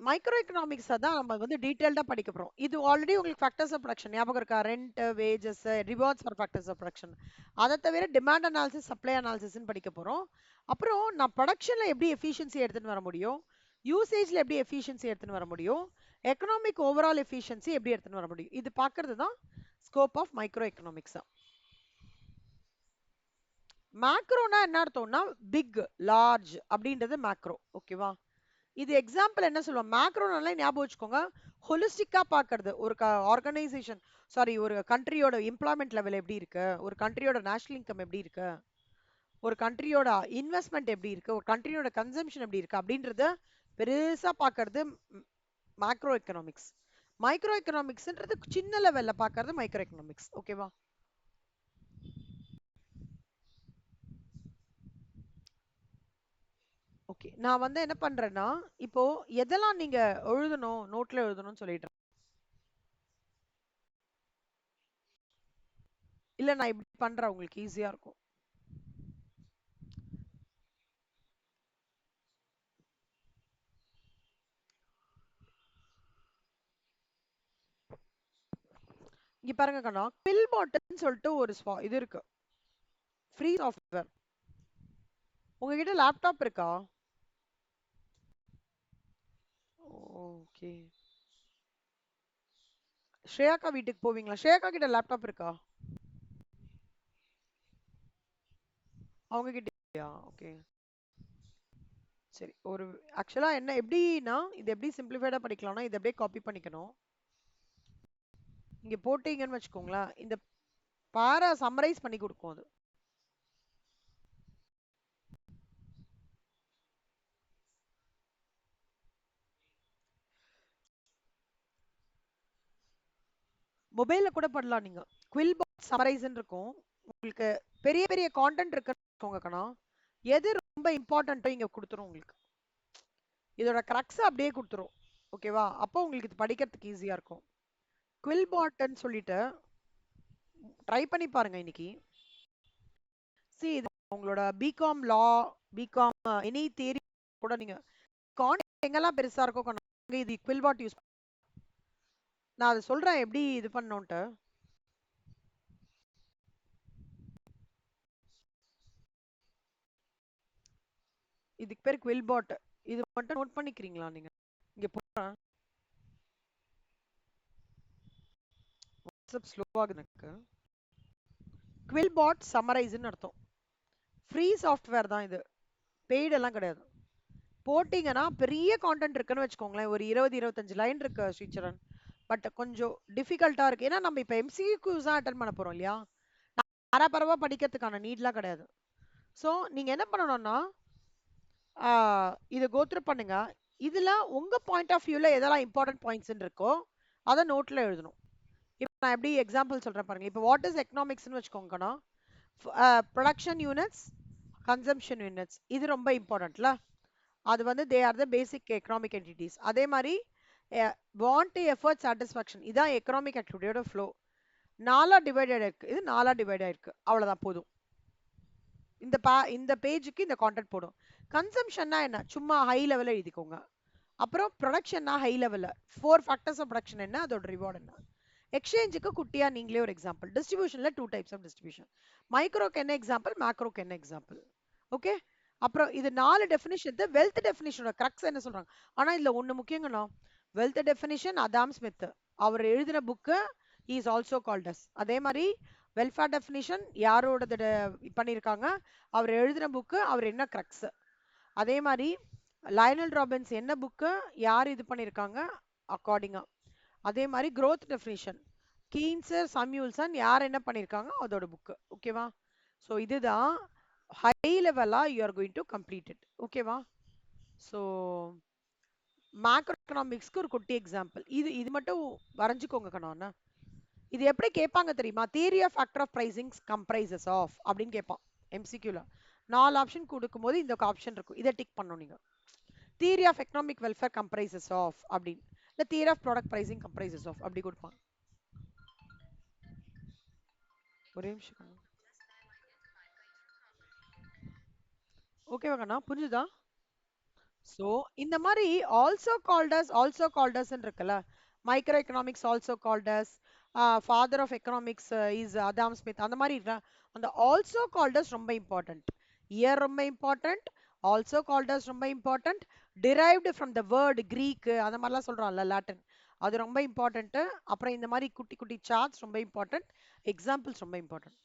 மைக்ரோ எக்கனாமிக்ஸ் தான் நம்ம வந்து டீடைல்டா படிக்க போறோம். இது ஆல்ரெடி உங்களுக்கு ஃபேக்டர்ஸ் ஆஃப் ப்ரொடக்ஷன் ஞாபகம் இருக்கா? Rent, wages, rewards for factors of production. அதை தவிர டிமாண்ட் அனாலிசிஸ், சப்ளை அனாலிசிஸ்ன்னு படிக்க போறோம். அப்புறம் நான் ப்ரொடக்ஷன்ல எப்படி எஃபிஷியன்சி எடுத்துன்னு வர முடியும், யூசேஜ்ல எப்படி எஃபிஷியன்சி எடுத்துன்னு வர முடியும், எக்கனாமிக் ஓவரால் எஃபிஷியன்சி எப்படி எடுத்துன்னு வர முடியும், இது பார்க்கறது தான் ஸ்கோப் ஆஃப் மைக்ரோ எக்கனாமிக்ஸ். மேக்ரோனா என்ன அர்த்தம்னா பிக், லார்ஜ் அப்படின்றது மேக்ரோ. ஓகேவா? இது எக்ஸாம்பிள் என்ன சொல்லுவோம், மேக்ரோனால ஞாபகம் வச்சுக்கோங்க, ஹோலிஸ்டிக்கா பார்க்கறது. ஒரு ஆர்கனைசேஷன், சாரி, ஒரு கண்ட்ரியோட எம்ப்ளாய்மெண்ட் லெவல் எப்படி இருக்கு, ஒரு கண்ட்ரியோட நேஷனல் இன்கம் எப்படி இருக்கு, ஒரு கண்ட்ரியோட இன்வெஸ்ட்மெண்ட் எப்படி இருக்கு, ஒரு கண்ட்ரியோட கன்சம்ஷன் எப்படி இருக்கு அப்படின்றத பெருசா பார்க்கறது மேக்ரோ எக்கனாமிக்ஸ். மைக்ரோ எக்கனாமிக்ஸ்ன்றது சின்ன லெவல்ல பார்க்கறது மைக்ரோ எக்கனாமிக்ஸ். ஓகேவா? ஓகே, நான் வந்து என்ன பண்றேன்னா, இப்போ எதெல்லாம் நீங்க எழுதணும், நோட்ல எழுதணும்னு சொல்லிட்டேன். இல்ல நான் இப்படி பண்றேன், உங்களுக்கு ஈஸியா இருக்கும். இங்க பாருங்க கண்ணா, பில் பாட்டன் சொல்லிட்டு ஒரு இது இருக்கு, ஃப்ரீ சாஃப்ட்வேர். உங்ககிட்ட லேப்டாப் இருக்கா? ஓகே. ஸ்ரேயாக்கா வீட்டுக்கு போவீங்களா? ஸ்ரேயாக்கா கிட்ட லேப்டாப் இருக்கா? அவங்க கிட்டயா? ஓகே, சரி. ஒரு ஆக்சுவலா என்ன எப்படின்னா, இது எப்படி சிம்பிளிஃபைடா படிக்கலாம்னா, இதை அப்படியே காப்பி பண்ணிக்கணும். இங்க போட்டீங்கன்னு வச்சுக்கோங்களேன், இந்த பாரா சம்மரைஸ் பண்ணி கொடுக்கும் அது. மொபைல்ல கூட பண்ணலாம் நீங்க. குவில் பாட் சம்மரைஸ்ன்னு இருக்கும். உங்களுக்கு பெரிய பெரிய கான்டென்ட் இருக்குன்னு கண்ணா, எது ரொம்ப இம்பார்ட்டன்ட்டோ இங்க கொடுத்துரும் உங்களுக்கு. இதோட கிரக்ஸ் அப்படியே கொடுத்துரும். ஓகேவா? அப்போ உங்களுக்கு இது படிக்கிறதுக்கு ஈஸியா இருக்கும். குவில் பாட்ன்னு சொல்லிட்டு ட்ரை பண்ணி பாருங்க இன்னைக்கு. இது உங்களோட பிகாம் லா, பிகாம் எனி தியரி கூட நீங்க கான்டென்ட் எங்கெல்லாம் பெருசா இருக்கோ கண்ணா, இது குவில் பாட் யூஸ். நான் அதை சொல்றேன் எப்படி இது பண்ணோன்ட்டு. இதுக்கு பேர் குவில் பாட். இது மட்டும் நோட் பண்ணிக்கிறீங்களா நீங்க? இங்க போறேன். வாட்ஸ்அப் ஸ்லோ ஆகுது எனக்கு. குவில் பாட் சம்மரைஸ்ன்னு அர்த்தம். ஃப்ரீ சாஃப்ட்வேர் தான் இது, பெய்டு எல்லாம் கிடையாது. போட்டிங்கன்னா பெரிய கான்டென்ட் இருக்குன்னு வச்சுக்கோங்களேன், ஒரு 20-25 லைன் இருக்கு ஸ்ரீச்சரன். பட் கொஞ்சம் டிஃபிகல்ட்டா இருக்கு. ஏன்னா நம்ம இப்போ எம்சிக்யூஸ் தான் அட்டன் பண்ண போறோம் இல்லையா, பரபரவா படிக்கிறதுக்கான நீட்லாம் கிடையாது. ஸோ நீங்க என்ன பண்ணணும்னா, இதை கோத்ரூ பண்ணுங்க. இதுல உங்க பாயிண்ட் ஆஃப் வியூல எதெல்லாம் இம்பார்ட்டன்ட் பாயிண்ட்ஸ் இருக்கோ அதை நோட்ல எழுதணும். இப்போ நான் எப்படி எக்ஸாம்பிள் சொல்றேன் பாருங்க. இப்போ வாட் இஸ் எக்கனாமிக்ஸ்னு வச்சுக்கோங்கண்ணா, ப்ரொடக்ஷன் யூனிட்ஸ், கன்சம்ஷன் யூனிட்ஸ், இது ரொம்ப இம்பார்ட்டன்ட்ல. அது வந்து they are the basic economic entities. அதே மாதிரி வாண்ட், எஃபர்ட், சாட்டிஸ்ஃபேக்ஷன், இதான் எக்கனாமிக் ஆக்டிவிட்டியோட ஃப்ளோ. நாலா டிவைடட் இருக்கு, இது நாலா டிவைட் ஆயிருக்கு, அவ்வளவுதான் போதும். இந்த பேஜுக்கு இந்த கான்டென்ட் போடும். கன்சம்ஷன்னா என்ன, சும்மா ஹை லெவல்ல எழுதிக்கோங்க. அப்புறம் ப்ரொடக்ஷன்னா ஹை லெவல்ல 4 ஃபேக்டர்ஸ் ஆஃப் ப்ரொடக்ஷன் என்ன, அதோட ரிவார்ட் என்ன. எக்ஸ்சேஞ்சுக்கு குட்டியா நீங்களே ஒரு எக்ஸாம்பிள். டிஸ்ட்ரிபியூஷன்ல 2 டைப்ஸ் ஆஃப் டிஸ்ட்ரிபியூஷன். மைக்ரோக்கு என்ன எக்ஸாம்பிள், மேக்ரோக்கு என்ன எக்ஸாம்பிள். ஓகே. அப்புறம் இது 4 டெஃபினிஷன். வெல்த் டெஃபினிஷனோட கிரக்ஸ் என்ன சொல்றாங்க. ஆனா இதுல ஒண்ணு முக்கியங்கண்ணா, வெல்த் டெஃபினிஷன் அதாம் ஸ்மித் அவர் எழுதின book is also called as. அதே மாதிரி வெல்ஃபேர் டெஃபினிஷன் யாரோட பண்ணியிருக்காங்க, அவர் எழுதின புக்கு, அவர் என்ன கிரக்ஸ். அதே மாதிரி லயனல் ராபின்ஸ் என்ன புக்கு, யார் இது பண்ணியிருக்காங்க அக்கார்டிங்கா. அதே மாதிரி growth டெஃபினிஷன் கீன்ஸ், சம்யூல்சன் யார் என்ன பண்ணியிருக்காங்க அதோட புக்கு. ஓகேவா? ஸோ இதுதான் ஹை லெவலா you are going to complete it. ஓகேவா? ஸோ மேக்ரோ எக்கனாமிக்ஸ்க்கு ஒரு குட்டி எக்ஸாம்பிள். இது மட்டும் வரைஞ்சுக்கோங்க கண்ணா. இது எப்படி கேட்பாங்க தெரியுமா, theory of factor of pricing comprises of அப்படின்னு கேட்பான் எம்சிக்யூல. 4 ஆப்ஷன் கொடுக்கும்போது இந்த ஆப்ஷன் இருக்கும், இதை டிக் பண்ணணும் நீங்க. Theory of economic welfare comprises of அப்படின்னு, இந்த theory of product pricing comprises of அப்படி கொடுப்பாங்க. ஒரே நிமிஷம். ஓகேவாங்கண்ணா, புரிஞ்சுதா? ஸோ இந்த மாதிரி ஆல்சோ கால்டஸ் இருக்குல்ல, micro economics also called as, father of economics is Adam Smith, அந்த மாதிரி அந்த ஆல்சோ கால்டஸ் ரொம்ப இம்பார்ட்டன்ட். இயர் ரொம்ப இம்பார்ட்டன்ட், ஆல்சோ கால்டஸ் ரொம்ப important, derived from the word Greek அந்த மாதிரிலாம் சொல்கிறோம்ல லாட்டின், அது ரொம்ப இம்பார்ட்டன்ட்டு. அப்புறம் இந்த மாதிரி குட்டி குட்டி சார்ட்ஸ் ரொம்ப இம்பார்ட்டன்ட், எக்ஸாம்பிள்ஸ் ரொம்ப இம்பார்ட்டன்ட்.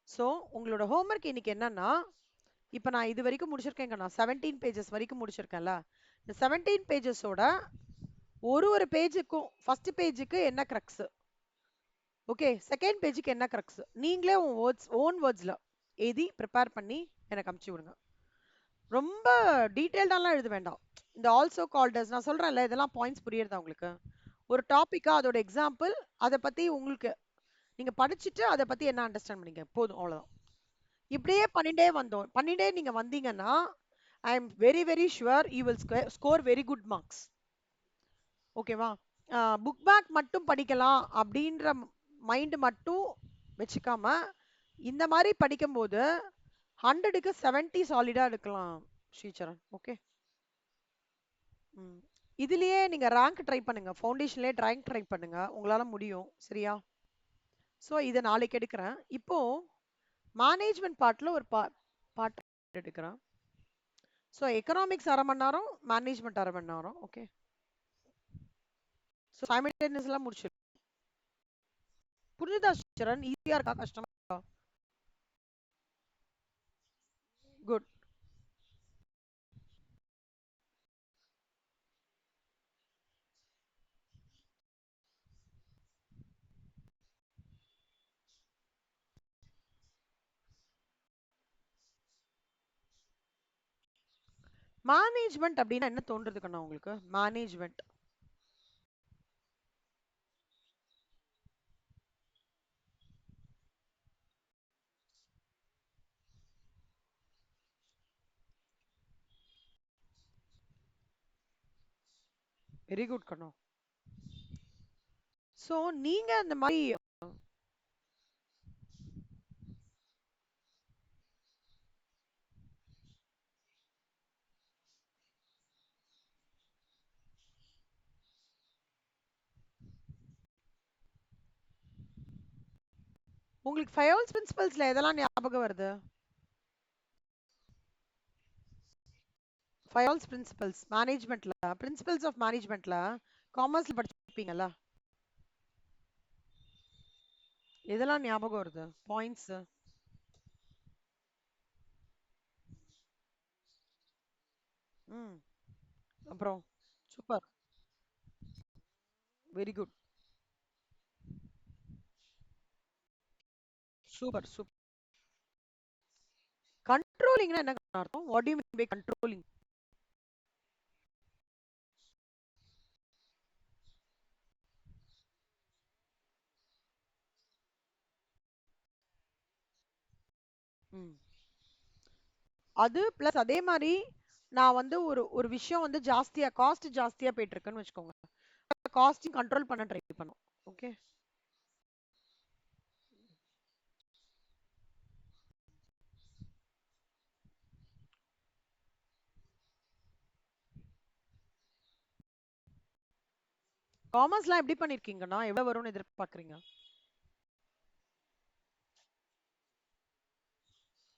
ஸோ உங்களோட ஹோம்ஒர்க் இன்னைக்கு என்னன்னா, இப்போ நான் இது வரைக்கும் முடிச்சிருக்கேங்க, நான் 17 பேஜஸ் வரைக்கும் முடிச்சிருக்கேன்ல, இந்த 17 பேஜஸோட ஒரு பேஜுக்கும் ஃபர்ஸ்ட் பேஜுக்கு என்ன கிரக்ஸ், ஓகே, செகண்ட் பேஜுக்கு என்ன கிரக்ஸ், நீங்களே உன் ஓன் வேர்ட்ஸ்ல எழுதி ப்ரிப்பேர் பண்ணி எனக்கு அனுப்பிச்சு விடுங்க. ரொம்ப டீட்டெயில்டாலாம் எழுத வேண்டாம். இந்த ஆல்சோ கால்டஸ் நான் சொல்றேன்ல, இதெல்லாம் பாயிண்ட்ஸ் புரியுறதா உங்களுக்கு? ஒரு டாபிக்கா அதோட எக்ஸாம்பிள், அதை பத்தி உங்களுக்கு நீங்க படிச்சுட்டு அதை பத்தி என்ன அண்டர்ஸ்டாண்ட் பண்ணீங்க போதும், அவ்வளவுதான். இப்படியே பண்ணிட்டே நீங்க வந்தீங்கன்னா I am very very sure you will score very good marks. ஓகேவா? புக் பேக் மட்டும் படிக்கலாம் அப்படின்ற மைண்ட் மட்டும் வச்சுக்காம, இந்த மாதிரி படிக்கும்போது 100க்கு 70 சாலிடா எடுக்கலாம் ஸ்ரீசரண். ஓகே, இதுலயே நீங்க ரேங்க் ட்ரை பண்ணுங்க, ஃபவுண்டேஷன்லயே ரேங்க் ட்ரை பண்ணுங்க, உங்களால முடியும். சரியா? ஸோ இதை நாளைக்கு எடுக்கிறேன். இப்போ மேனேஜ்மெண்ட் பார்ட்ல ஒரு பார்ட் எடுக்கிறேன். ஸோ எக்கனாமிக்ஸ் அரை மணி நேரம், மேனேஜ்மெண்ட் அரை மணி நேரம். ஓகே, ஸோ சைமல்டேனியஸ்லாம் முடிச்சு. புரிஞ்சுதா சரண்? ஈஸியா இருக்கா கஷ்டமா இருக்கா? குட். மேனேஜ்மெண்ட் அப்படின்னா என்ன தோன்றதுக்கண்ணா உங்களுக்கு? மேனேஜ்மெண்ட் வெரி குட் கண்ணா. ஸோ நீங்க அந்த மாதிரி உங்களுக்கு ஃபயோல்ஸ் பிரின்சிபல்ஸ்ல எதெல்லாம் ஞாபகம் வருது? ஃபயோல்ஸ் பிரின்சிபல்ஸ் மேனேஜ்மெண்ட்ல, பிரின்சிபல்ஸ் ஆஃப் மேனேஜ்மெண்ட்ல காமர்ஸ்ல படிச்சிருப்பீங்கல்ல, எதெல்லாம் ஞாபகம் வருது பாயிண்ட்ஸ்? ம், அப்புறம் super, very good, super super. கண்ட்ரோலிங்னா என்ன அர்த்தம்? What do you mean by controlling? ம், அது பிளஸ் அதே மாதிரி நான் வந்து ஒரு ஒரு விஷயம் வந்து ஜாஸ்தியா காஸ்ட் ஜாஸ்தியா போயிட்டு இருக்குன்னு வச்சுக்கோங்க, காஸ்டிங் கண்ட்ரோல் பண்ண ட்ரை பண்ணும். ஓகே, காமர்ஸ்லாம் எப்படி பண்ணிருக்கீங்கன்னா எவ்வளவு வரும்னு எதிர்பார்க்கறீங்க?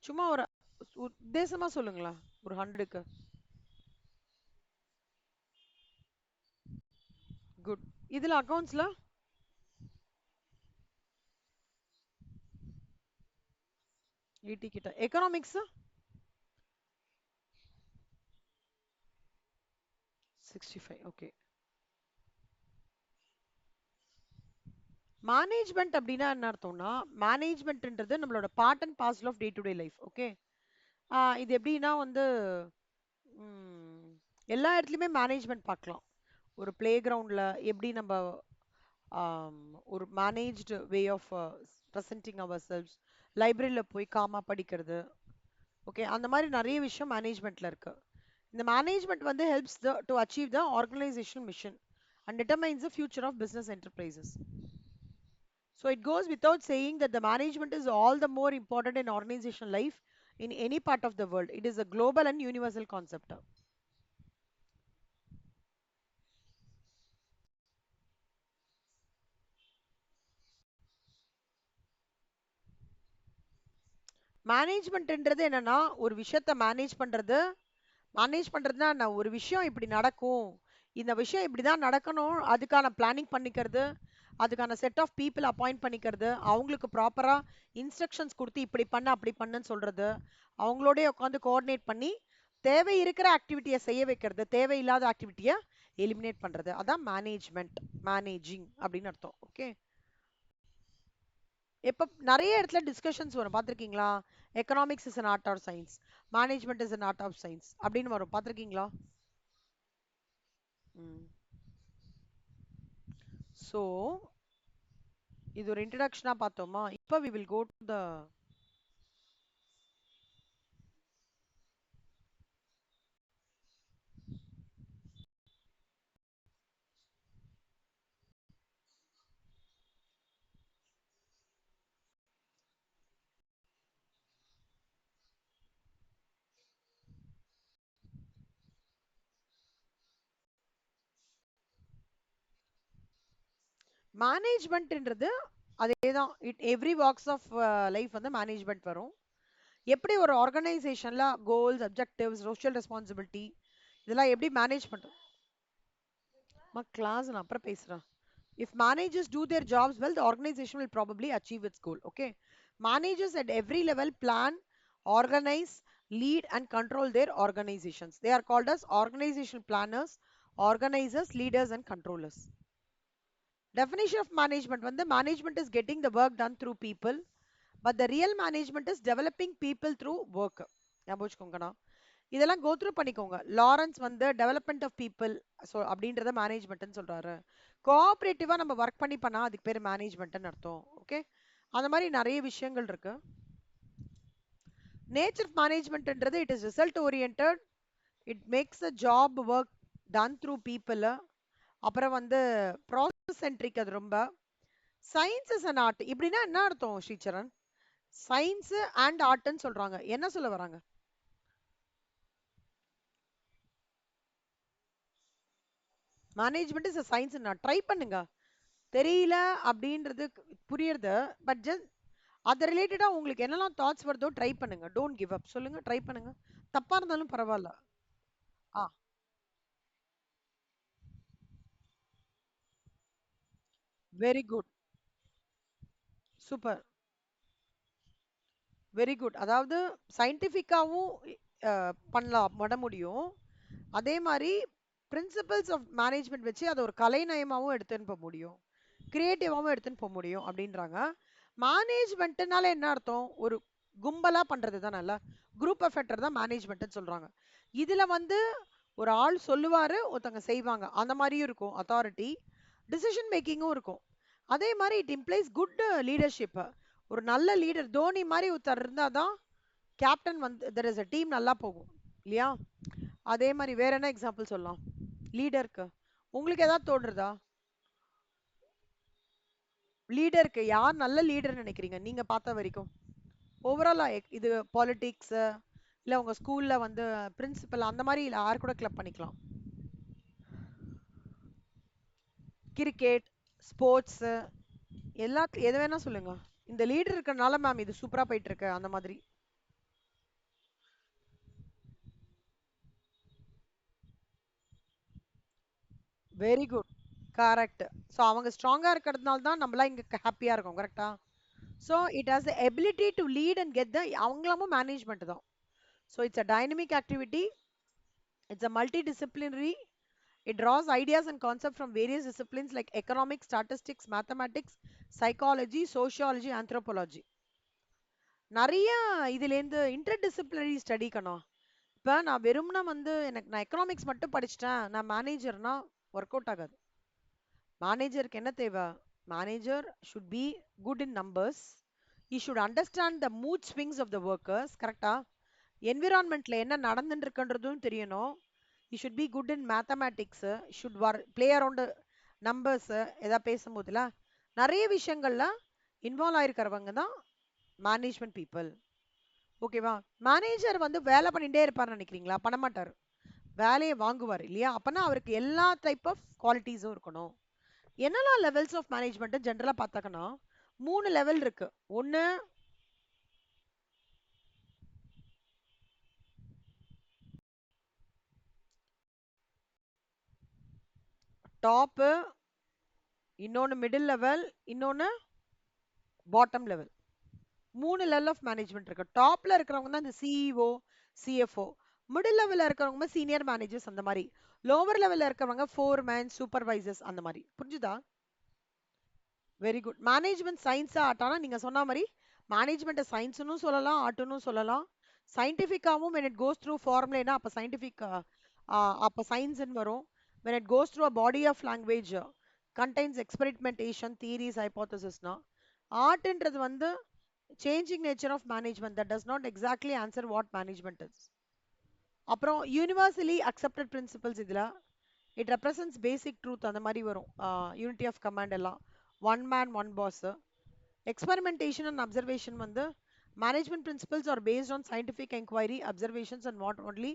சும்மா ஒரு உத்தேசமா சொல்லுங்களா, ஒரு 100க்கு. குட். இதுல அக்கவுண்ட்ஸ்ல 80 கிட்ட, எக்கனாமிக்ஸ் 65. ஓகே, மேனேஜ்மெண்ட் அப்படின்னா என்ன அர்த்தம்னா, மேனேஜ்மெண்ட்ன்றது நம்மளோட part and parcel of day to day life. Okay, இது எப்படின்னா வந்து ம், எல்லா இடத்துலையுமே மேனேஜ்மெண்ட் பார்க்கலாம். ஒரு பிளே கிரவுண்டில் எப்படி நம்ம ஒரு managed way of presenting ourselves, லைப்ரரியில் போய் காமா படிக்கிறது, ஓகே, அந்த மாதிரி நிறைய விஷயம் மேனேஜ்மெண்ட்ல இருக்கு. இந்த மேனேஜ்மெண்ட் வந்து helps to achieve the organisational mission and determines the future of business enterprises. So it goes without saying that the management is all the more important in organizational life in any part of the world. It is a global and universal concept. மேனேஜ்மெண்ட்ன்றது என்னன்னா ஒரு விஷயத்த manage பண்றதுனா நான் ஒரு விஷயம் இப்படி நடக்கும், இந்த விஷயம் இப்படிதான் நடக்கணும், அதுக்கான பிளானிங் பண்ணிக்கிறது, அதுக்கான செட் ஆஃப் பீப்புள் அப்பாயிண்ட் பண்ணிக்கிறது, அவங்களுக்கு ப்ராப்பரா இன்ஸ்ட்ரக்ஷன்ஸ் கொடுத்து இப்படி பண்ண அப்படி பண்ணுன்னு சொல்றது, அவங்களோடய உட்காந்து கோஆர்டினேட் பண்ணி தேவை இருக்கிற ஆக்டிவிட்டியை செய்ய வைக்கிறது, தேவையில்லாத ஆக்டிவிட்டியை எலிமினேட் பண்றது, அதான் மேனேஜ்மெண்ட். மேனேஜிங் அப்படின்னு அர்த்தம். ஓகே, இப்ப நிறைய இடத்துல டிஸ்கஷன்ஸ் வரும் பார்த்திருக்கீங்களா? Economics is an art or science, management is an art of science அப்படின்னு வரும், பார்த்திருக்கீங்களா? ஸோ இது ஒரு இன்ட்ரடக்ஷனா பார்த்தோமா? இப்போ we will go to the மேனேஜ்மெண்ட்ன்றது அதேதான். எவ்ரி வாக்ஸ் ஆஃப் லைஃப் வந்து மேனேஜ்மெண்ட் வரும். எப்படி ஒரு ஆர்கனைசேஷன்ல கோல்ஸ், அப்ஜெக்டிவ்ஸ், சோஷியல் ரெஸ்பான்சிபிலிட்டி இதெல்லாம் எப்படி மேனேஜ் பண்றோம்? கிளாஸ் நான் அப்புறம் பேசுறேன். If managers do their jobs well, the organization will probably achieve its goal. Okay, managers at every level plan, organize, lead and control their organizations. They are called as organizational planners, organizers, leaders and controllers. Definition of management, when the management is getting the work done through people, but the real management is developing people through work. ஞாபகம் வச்சுக்கோங்கண்ணா, இதெல்லாம் go through பண்ணிக்கோங்க. Lawrence வந்து development of people so அப்படின்றத மேனேஜ்மெண்ட்னு சொல்றாரு. கோஆப்ரேட்டிவா நம்ம work பண்ணி பண்ணா அதுக்கு பேர் மேனேஜ்மெண்ட்னு அர்த்தம். ஓகே, அந்த மாதிரி நிறைய விஷயங்கள் இருக்கு. நேச்சர் ஆஃப் மேனேஜ்மெண்ட்ன்றது it is result oriented, it makes a job work done through people. அப்புறம் வந்து ப்ராசஸ் சென்ட்ரிக், அது ரொம்ப. சயின்ஸ் இஸ் அண்ட் ஆர்ட், இப்படின்னா என்ன அர்த்தம் ஸ்ரீச்சரன்? சயின்ஸ் அண்ட் ஆர்ட்னு சொல்றாங்க, என்ன சொல்ல வராங்க? Management is a science. நான் ட்ரை பண்ணுங்க, தெரியல அப்படின்றது புரியுறது, பட் ஜஸ்ட் அது ரிலேட்டடா உங்களுக்கு என்னெல்லாம் தாட்ஸ் வருதோ ட்ரை பண்ணுங்க. Don't give up. சொல்லுங்க, ட்ரை பண்ணுங்க, தப்பா இருந்தாலும் பரவாயில்ல. ஆ, very good, super, very good. அதாவது சயின்டிஃபிக்காவும் பண்ணலாம், பண்ண முடியும். அதே மாதிரி பிரின்சிபல்ஸ் ஆஃப் மேனேஜ்மெண்ட் வச்சு அதை ஒரு கலைநயமாவும் எடுத்துன்னு போக முடியும், கிரியேட்டிவாவும் எடுத்துன்னு போக முடியும் அப்படின்றாங்க. மேனேஜ்மெண்ட்னால என்ன அர்த்தம்? ஒரு கும்பலா பண்றது தான், நல்ல குரூப் எஃபெக்டர் தான் மேனேஜ்மெண்ட்னு சொல்றாங்க. இதுல வந்து ஒரு ஆள் சொல்லுவாரு, ஒருத்தங்க செய்வாங்க, அந்த மாதிரியும் இருக்கும். அத்தாரிட்டி, டிசிஷன் மேக்கிங்கும் இருக்கும். அதே மாதிரி இட் இம்ப்ளைஸ் குட் லீடர்ஷிப். ஒரு நல்ல லீடர், தோனி மாதிரி ஒருத்தர் இருந்தாதான் கேப்டன் வந்து தெர் இஸ் அ டீம் நல்லா போகும் இல்லையா? அதே மாதிரி வேற என்ன எக்ஸாம்பிள் சொல்லலாம் லீடருக்கு? உங்களுக்கு ஏதாவது தோன்றுதா? லீடருக்கு யார் நல்ல லீடர் நினைக்கிறீங்க நீங்க பார்த்த வரைக்கும்? ஓவராலா இது பாலிடிக்ஸ், இல்ல உங்க ஸ்கூல்ல வந்து பிரின்சிபல், அந்த மாதிரி இல்ல யார் கூட கிளப் பண்ணிக்கலாம். கிரிக்கெட், ஸ்போர்ட்ஸ், எது வேணா சொல்லுங்க. இந்த லீடர் இருக்கறனால மேம் இது சூப்பரா போயிட்டு இருக்கு, அந்த மாதிரி. Very good, correct. ஸோ அவங்க ஸ்ட்ராங்கா இருக்கிறதுனால தான் நம்மளாம் இங்க ஹாப்பியா இருக்கோம், கரெக்டா? So it has the ability to lead and get the, அவங்களும் மேனேஜ்மெண்ட் தான். So it's a dynamic activity, it's a multidisciplinary. It draws ideas and concepts from various disciplines like economics, statistics, mathematics, psychology, sociology, anthropology. நிறைய இதுலேருந்து inter disciplinary study கண்ணா. இப்போ நான் வெறும்னா வந்து நான் economics மட்டும் படிச்சிட்டேன், நான் மேனேஜர்னா ஒர்க் அவுட் ஆகாது. மேனேஜருக்கு என்ன தேவை? Manager should be good in numbers, he should understand the mood swings of the workers, கரெக்டா? என்விரான்மெண்ட்ல என்ன நடந்துட்டு இருக்குன்றதும் தெரியணும். You should be good in mathematics, should play around numbers. ஏதாவது பேசும்போதுல நிறைய விஷயங்கள்ல இன்வால்வ் ஆயிருக்கிறவங்க தான் மேனேஜ்மெண்ட் பீப்புள். ஓகேவா? மேனேஜர் வந்து வேலை பண்ணிட்டே இருப்பார் நினைக்கிறீங்களா? பண்ண மாட்டார். வேலையை வாங்குவார் இல்லையா? அப்பனா அவருக்கு எல்லா டைப் ஆஃப் குவாலிட்டிஸும் இருக்கணும். என்னெல்லாம் லெவல்ஸ் ஆஃப் மேனேஜ்மெண்ட் ஜென்ரலா பார்த்தாக்கன்னா 3 லெவல் இருக்கு. ஒன்னு டாப், இன்னொன்னு மிடில் லெவல், இன்னொன்னு bottom level. 3 level of management இருக்கு. டாப்ல இருக்கிறவங்க தான் இந்த சிஇஓ, சிஎஃப்ஓ. மிடில் லெவல்ல இருக்கிறவங்க சீனியர் மேனேஜர்ஸ் அந்த மாதிரி. லோவர் லெவல்ல இருக்கிறவங்க ஃபோர்மேன், சூப்பர்வைசர்ஸ் அந்த மாதிரி. புரிஞ்சுதா? Very good. மேனேஜ்மெண்ட் சயின்ஸா ஆட்டானா நீங்க சொன்ன மாதிரி மேனேஜ்மெண்ட் சயின்ஸ்னு சொல்லலாம், ஆர்ட்னு சொல்லலாம். சயின்டிஃபிக்காவும் when it goes through formula அப்ப சயின்டிஃபிக் அப்ப சயின்ஸ்னு வரும். when it goes through a body of language contains experimentation, theories, hypothesisனா ஆர்ட்ன்றது வந்து changing nature of management that does not exactly answer what management is. அப்புறம் universally accepted principles இதுல it represents basic truth அந்த மாதிரி வரும். unity of command எல்லாம் one man one boss. Experimentation and observation வந்து management principles are based on scientific inquiry, observations and not only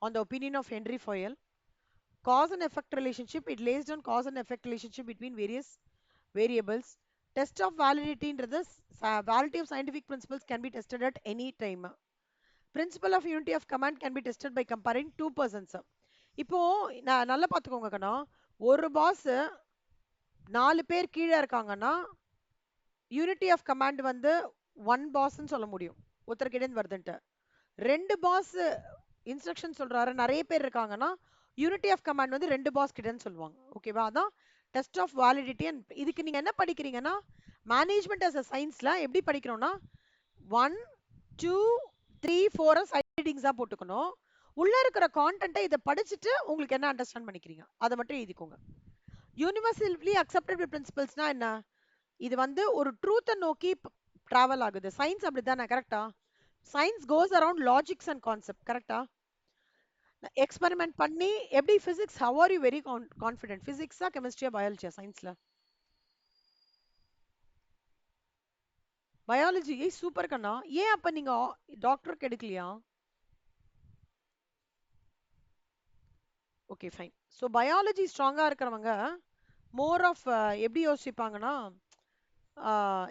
on the opinion of Henry Fayol. Cause and effect relationship, it lays on cause and effect relationship between various variables. Test of validity ன்றது validity of scientific principles can be tested at any time. Principle of unity of command can be tested by comparing two persons. இப்போ நல்லா பார்த்துக்கோங்க கண்ணா. ஒரு pass 4 பேர் கீழே இருக்காங்கன்னா unity of command வந்து one பாஸ்ன்னு சொல்ல முடியும். ஒருத்தர்கிட்ட வருதுன்ட்டு 2 பாஸ் இன்ஸ்ட்ரக்ஷன் சொல்றாரு, நிறைய பேர் இருக்காங்கன்னா யூனிட்டி ஆஃப் கமாண்ட் வந்து 2 பாஸ் கிட்டன்னு சொல்லுவாங்க. ஓகேவா? அதான் டெஸ்ட் ஆஃப் வேலிடிட்டி. அண்ட் இதுக்கு நீங்க என்ன படிக்கிறீங்கன்னா மேனேஜ்மெண்ட் அஸ் அ சயின்ஸ்ல எப்படி படிக்கிறோம்னா 1 2 3 4 சைட் ஹெட்டிங்ஸா போட்டுக்கணும். உள்ள இருக்கிற கான்டென்ட்டை இதை படிச்சுட்டு உங்களுக்கு என்ன அண்டர்ஸ்டாண்ட் பண்ணிக்கிறீங்க அதை மட்டும் எழுதிக்கோங்க. யூனிவர்சலி அக்செப்டட் பிரின்சிபல்ஸ்னா என்ன? இது வந்து ஒரு ட்ரூத்தை நோக்கி டிராவல் ஆகுது. சயின்ஸ் அப்படித்தானே? கரெக்டா? Science goes around logics and concept. கரெக்டா? எக்ஸ்பெரிமெண்ட் பண்ணி எப்படி physics how are you very confident? பிசிக்ஸா கெமிஸ்ட்ரியா பயாலஜியா சயின்ஸ்ல? பயாலஜி. சூப்பர் கண்ணா. ஏன் அப்ப நீங்க டாக்டருக்கு எடுக்கலையா? Okay fine. ஸோ பயாலஜி ஸ்ட்ராங்கா இருக்கிறவங்க மோர் ஆஃப் எப்படி யோசிப்பாங்கன்னா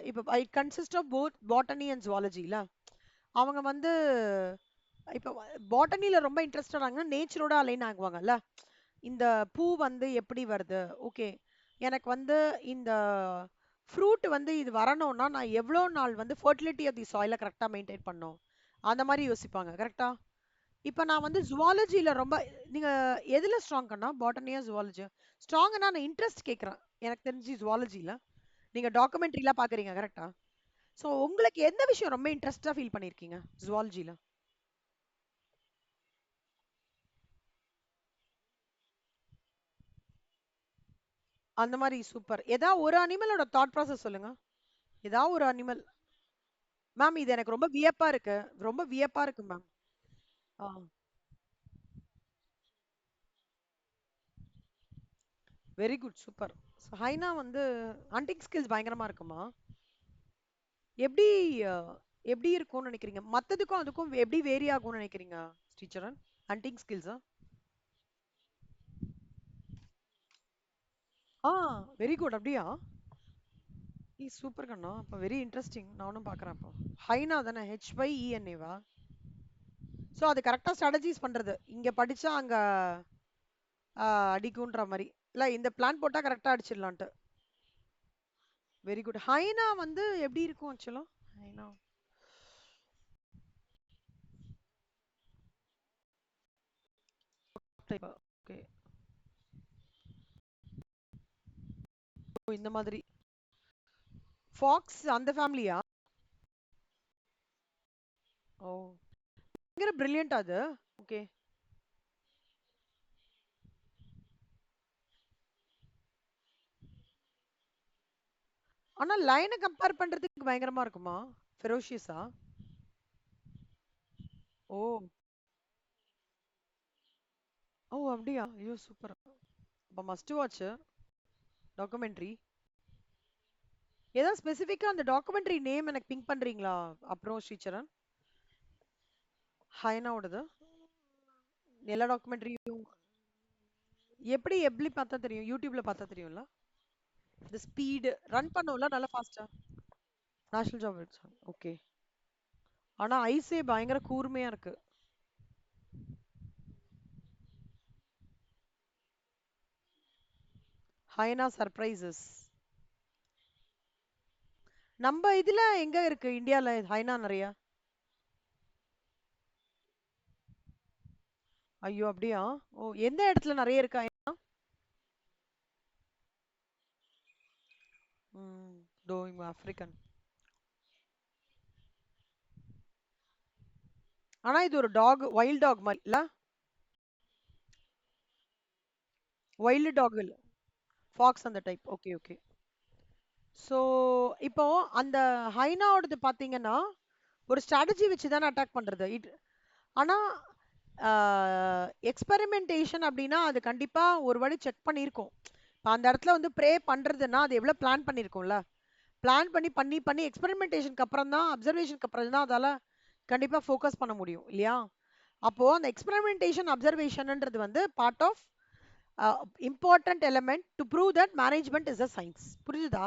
இப்போ I consist of both botany and ஜுவாலஜில அவங்க வந்து இப்போ பாட்டனில ரொம்ப இன்ட்ரெஸ்டட் ஆனாங்கன்னா நேச்சரோட அலைன் ஆகுவாங்கல்ல. இந்த பூ வந்து எப்படி வருது, ஓகே எனக்கு வந்து இந்த ஃப்ரூட் வந்து இது வரணும்னா நான் எவ்வளோ நாள் வந்து ஃபர்டிலிட்டி ஆஃப் தி சாயிலை கரெக்டாக மெயின்டைன் பண்ணோம் அந்த மாதிரி யோசிப்பாங்க. கரெக்டா? இப்போ நான் வந்து ஜுவாலஜியில் ரொம்ப நீங்கள் எதில் ஸ்ட்ராங்கன்னா பாட்டனியா ஜுவாலஜியா ஸ்ட்ராங்கன்னா நான் இன்ட்ரெஸ்ட் கேட்குறேன். எனக்கு தெரிஞ்சு ஜுவாலஜியில் நீங்கள் டாக்குமெண்ட்ரிலாம் பார்க்குறீங்க. கரெக்டா? ஸோ உங்களுக்கு எந்த விஷயம் ரொம்ப இன்ட்ரெஸ்டாக ஃபீல் பண்ணியிருக்கீங்க ஜுவாலஜியில்? அந்த மாதிரி சூப்பர். ஏதாவது ஒரு அனிமலோட தாட் ப்ராசஸ் சொல்லுங்க. ஏதாவது ஒரு அனிமல். மேம் இது எனக்கு ரொம்ப வியப்பா இருக்கு. ரொம்ப வியப்பா இருக்கு மேம். ஆ வெரி குட் சூப்பர். ஹைனா வந்து ஹண்டிங் ஸ்கில்ஸ் பயங்கரமா இருக்குமா? எப்படி எப்படி இருக்கும்னு நினைக்கிறீங்க? மத்ததுக்கும் அதுக்கும் எப்படி வேரி ஆகும்னு நினைக்கிறீங்க டீச்சரன்? ஹண்டிங் ஸ்கில்ஸா? ஆ வெரி குட். அப்படியா? சூப்பர் கண்ணா. அப்ப வெரி இன்ட்ரெஸ்டிங். நானும் பார்க்கறேன் அப்போ. ஹைனா தானே? HYENA? ஸோ அது கரெக்டாக ஸ்ட்ராட்டஜிஸ் பண்றது. இங்க படிச்சா அங்க அடிக்குன்ற மாதிரி. இல்ல இந்த பிளான் போட்டா கரெக்டா அடிச்சிடலான்ட்டு. Very good. ஹைனா வந்து எப்படி இருக்கும் ஆக்சுவலா? ஹைனா டைப். ஓகே. இந்த மாதிரி ஃபாக்ஸ் அந்த ஃபேமிலியா? ஓ பயங்கர பிரில்லியன்ட் அது. ஓகே. ஆனா லைனை கம்பேர் பண்றதுக்கு பயங்கரமா இருக்குமா? ஃபெரோஷியஸா? ஓ! ஓ! அப்படியா? ஐயோ! சூப்பர். அப்ப மஸ்ட் வாட்ச் டாக்குமெண்ட்ரி. ஏதாவது ஸ்பெசிஃபிக்கா அந்த டாக்குமெண்ட்ரி நேம் எனக்கு பிங்க் பண்றீங்களா? அப்புறம் ஸ்ரீசரண். ஹயனாவோடது. எல்லா டாக்குமெண்ட்ரியும் எப்படி எப்படி பார்த்தா தெரியும்? யூடியூப்ல பார்த்தா தெரியும்ல? இந்த ஸ்பீடு ரன் பண்ணும்ல நல்லா ஃபாஸ்டா. National geographic. ஓகே. ஆனா ஐஸே பயங்கர கூர்மையா இருக்கு. ஹைனா சர்ப்ரைசஸ். நம்ம இதுல எங்க இருக்கு இந்தியால ஹைனா நிறைய? ஐயோ! அப்படியா? ஓ! எந்த இடத்துல நிறைய இருக்கா? ம். Towing African. ஆனா இது ஒரு டாக், வைல்ட் டாக் மாதிரி இல்ல? வைல்டு டாக் இல்ல. ஃபாக்ஸ் அந்த டைப். Okay, okay. ஸோ இப்போ அந்த ஹைனாவோடது பார்த்தீங்கன்னா, ஒரு ஸ்ட்ராட்டஜி வச்சு தானே அட்டாக் பண்றது. ஆனா எக்ஸ்பெரிமெண்டேஷன் அப்படின்னா அது கண்டிப்பா ஒரு வாட்டி செக் பண்ணியிருக்கோம். இப்போ அந்த இடத்துல வந்து ப்ரே பண்றதுன்னா அது எவ்வளோ பிளான் பண்ணியிருக்கோம்ல. பிளான் பண்ணி பண்ணி பண்ணி எக்ஸ்பெரிமெண்டேஷனுக்கு அப்புறம் தான் அப்சர்வேஷனுக்கு அப்புறம் தான் அதால கண்டிப்பா ஃபோக்கஸ் பண்ண முடியும் இல்லையா? அப்போ அந்த எக்ஸ்பெரிமெண்டேஷன் அப்சர்வேஷன்ன்றது வந்து part of important element to prove that management is a science. புரிஞ்சுதா?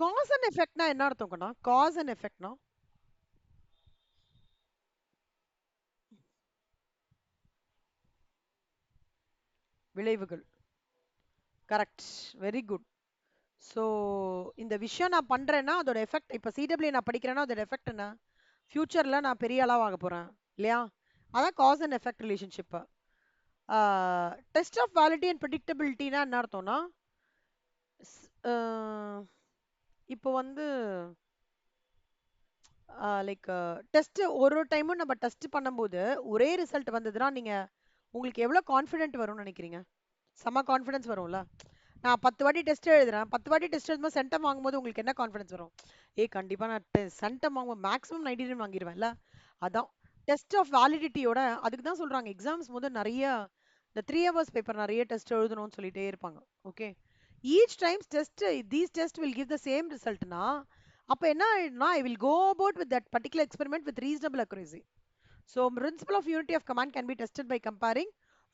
காஸ் அண்ட் எஃபெக்ட்னா என்ன அர்த்தம்னா? காஸ் அண்ட் எஃபெக்ட்னா விளைவுகள். கரெக்ட். Very good. ஸோ இந்த விஷயம் நான் பண்றேன்னா அதோட எஃபெக்ட் இப்போ சிடபிள்யூ நான் படிக்கிறேன்னா அதோட எஃபெக்ட் என்ன? ஃபியூச்சர்ல நான் பெரிய ஆளாக ஆக போறேன் இல்லையா? அதான் cause and effect relationship. Test of validity and ப்ரெடிக்டபிலிட்டினா என்ன அர்த்தம்னா இப்போ வந்து லைக் டெஸ்ட் ஒரு ஒரு டைமும் நம்ம டெஸ்ட் பண்ணும்போது ஒரே ரிசல்ட் வந்ததுன்னா நீங்க உங்களுக்கு எவ்வளவு கான்ஃபிடென்ட் வரும்னு நினைக்கிறீங்க? செம கான்ஃபிடன்ஸ் வரும்ல. நான் 10 வாட்டி டெஸ்ட் எழுதுறேன். 10 வாட்டி டெஸ்ட் எழுதும்போது சென்டம் வாங்கும்போது உங்களுக்கு என்ன கான்ஃபிடன்ஸ் வரும்? ஏய் கண்டிப்பா நான் சென்டம் வாங்குவேன், மேக்ஸிமம் 99 வாங்கிடுவேன்ல. அதான் டெஸ்ட் ஆஃப் வேலிடிட்டியோட. அதுக்கு தான் சொல்றாங்க எக்ஸாம்ஸ் போது நிறைய இந்த 3 ஹவர்ஸ் பேப்பர் நிறைய டெஸ்ட் எழுதணும்னு சொல்லிட்டே இருப்பாங்க. Okay. Each times test these test will give the same ரிசல்ட்னா அப்ப என்ன ஆயிடும்னா I will go about with that particular experiment with reasonable accuracy. So principle of unity of command can be tested by comparing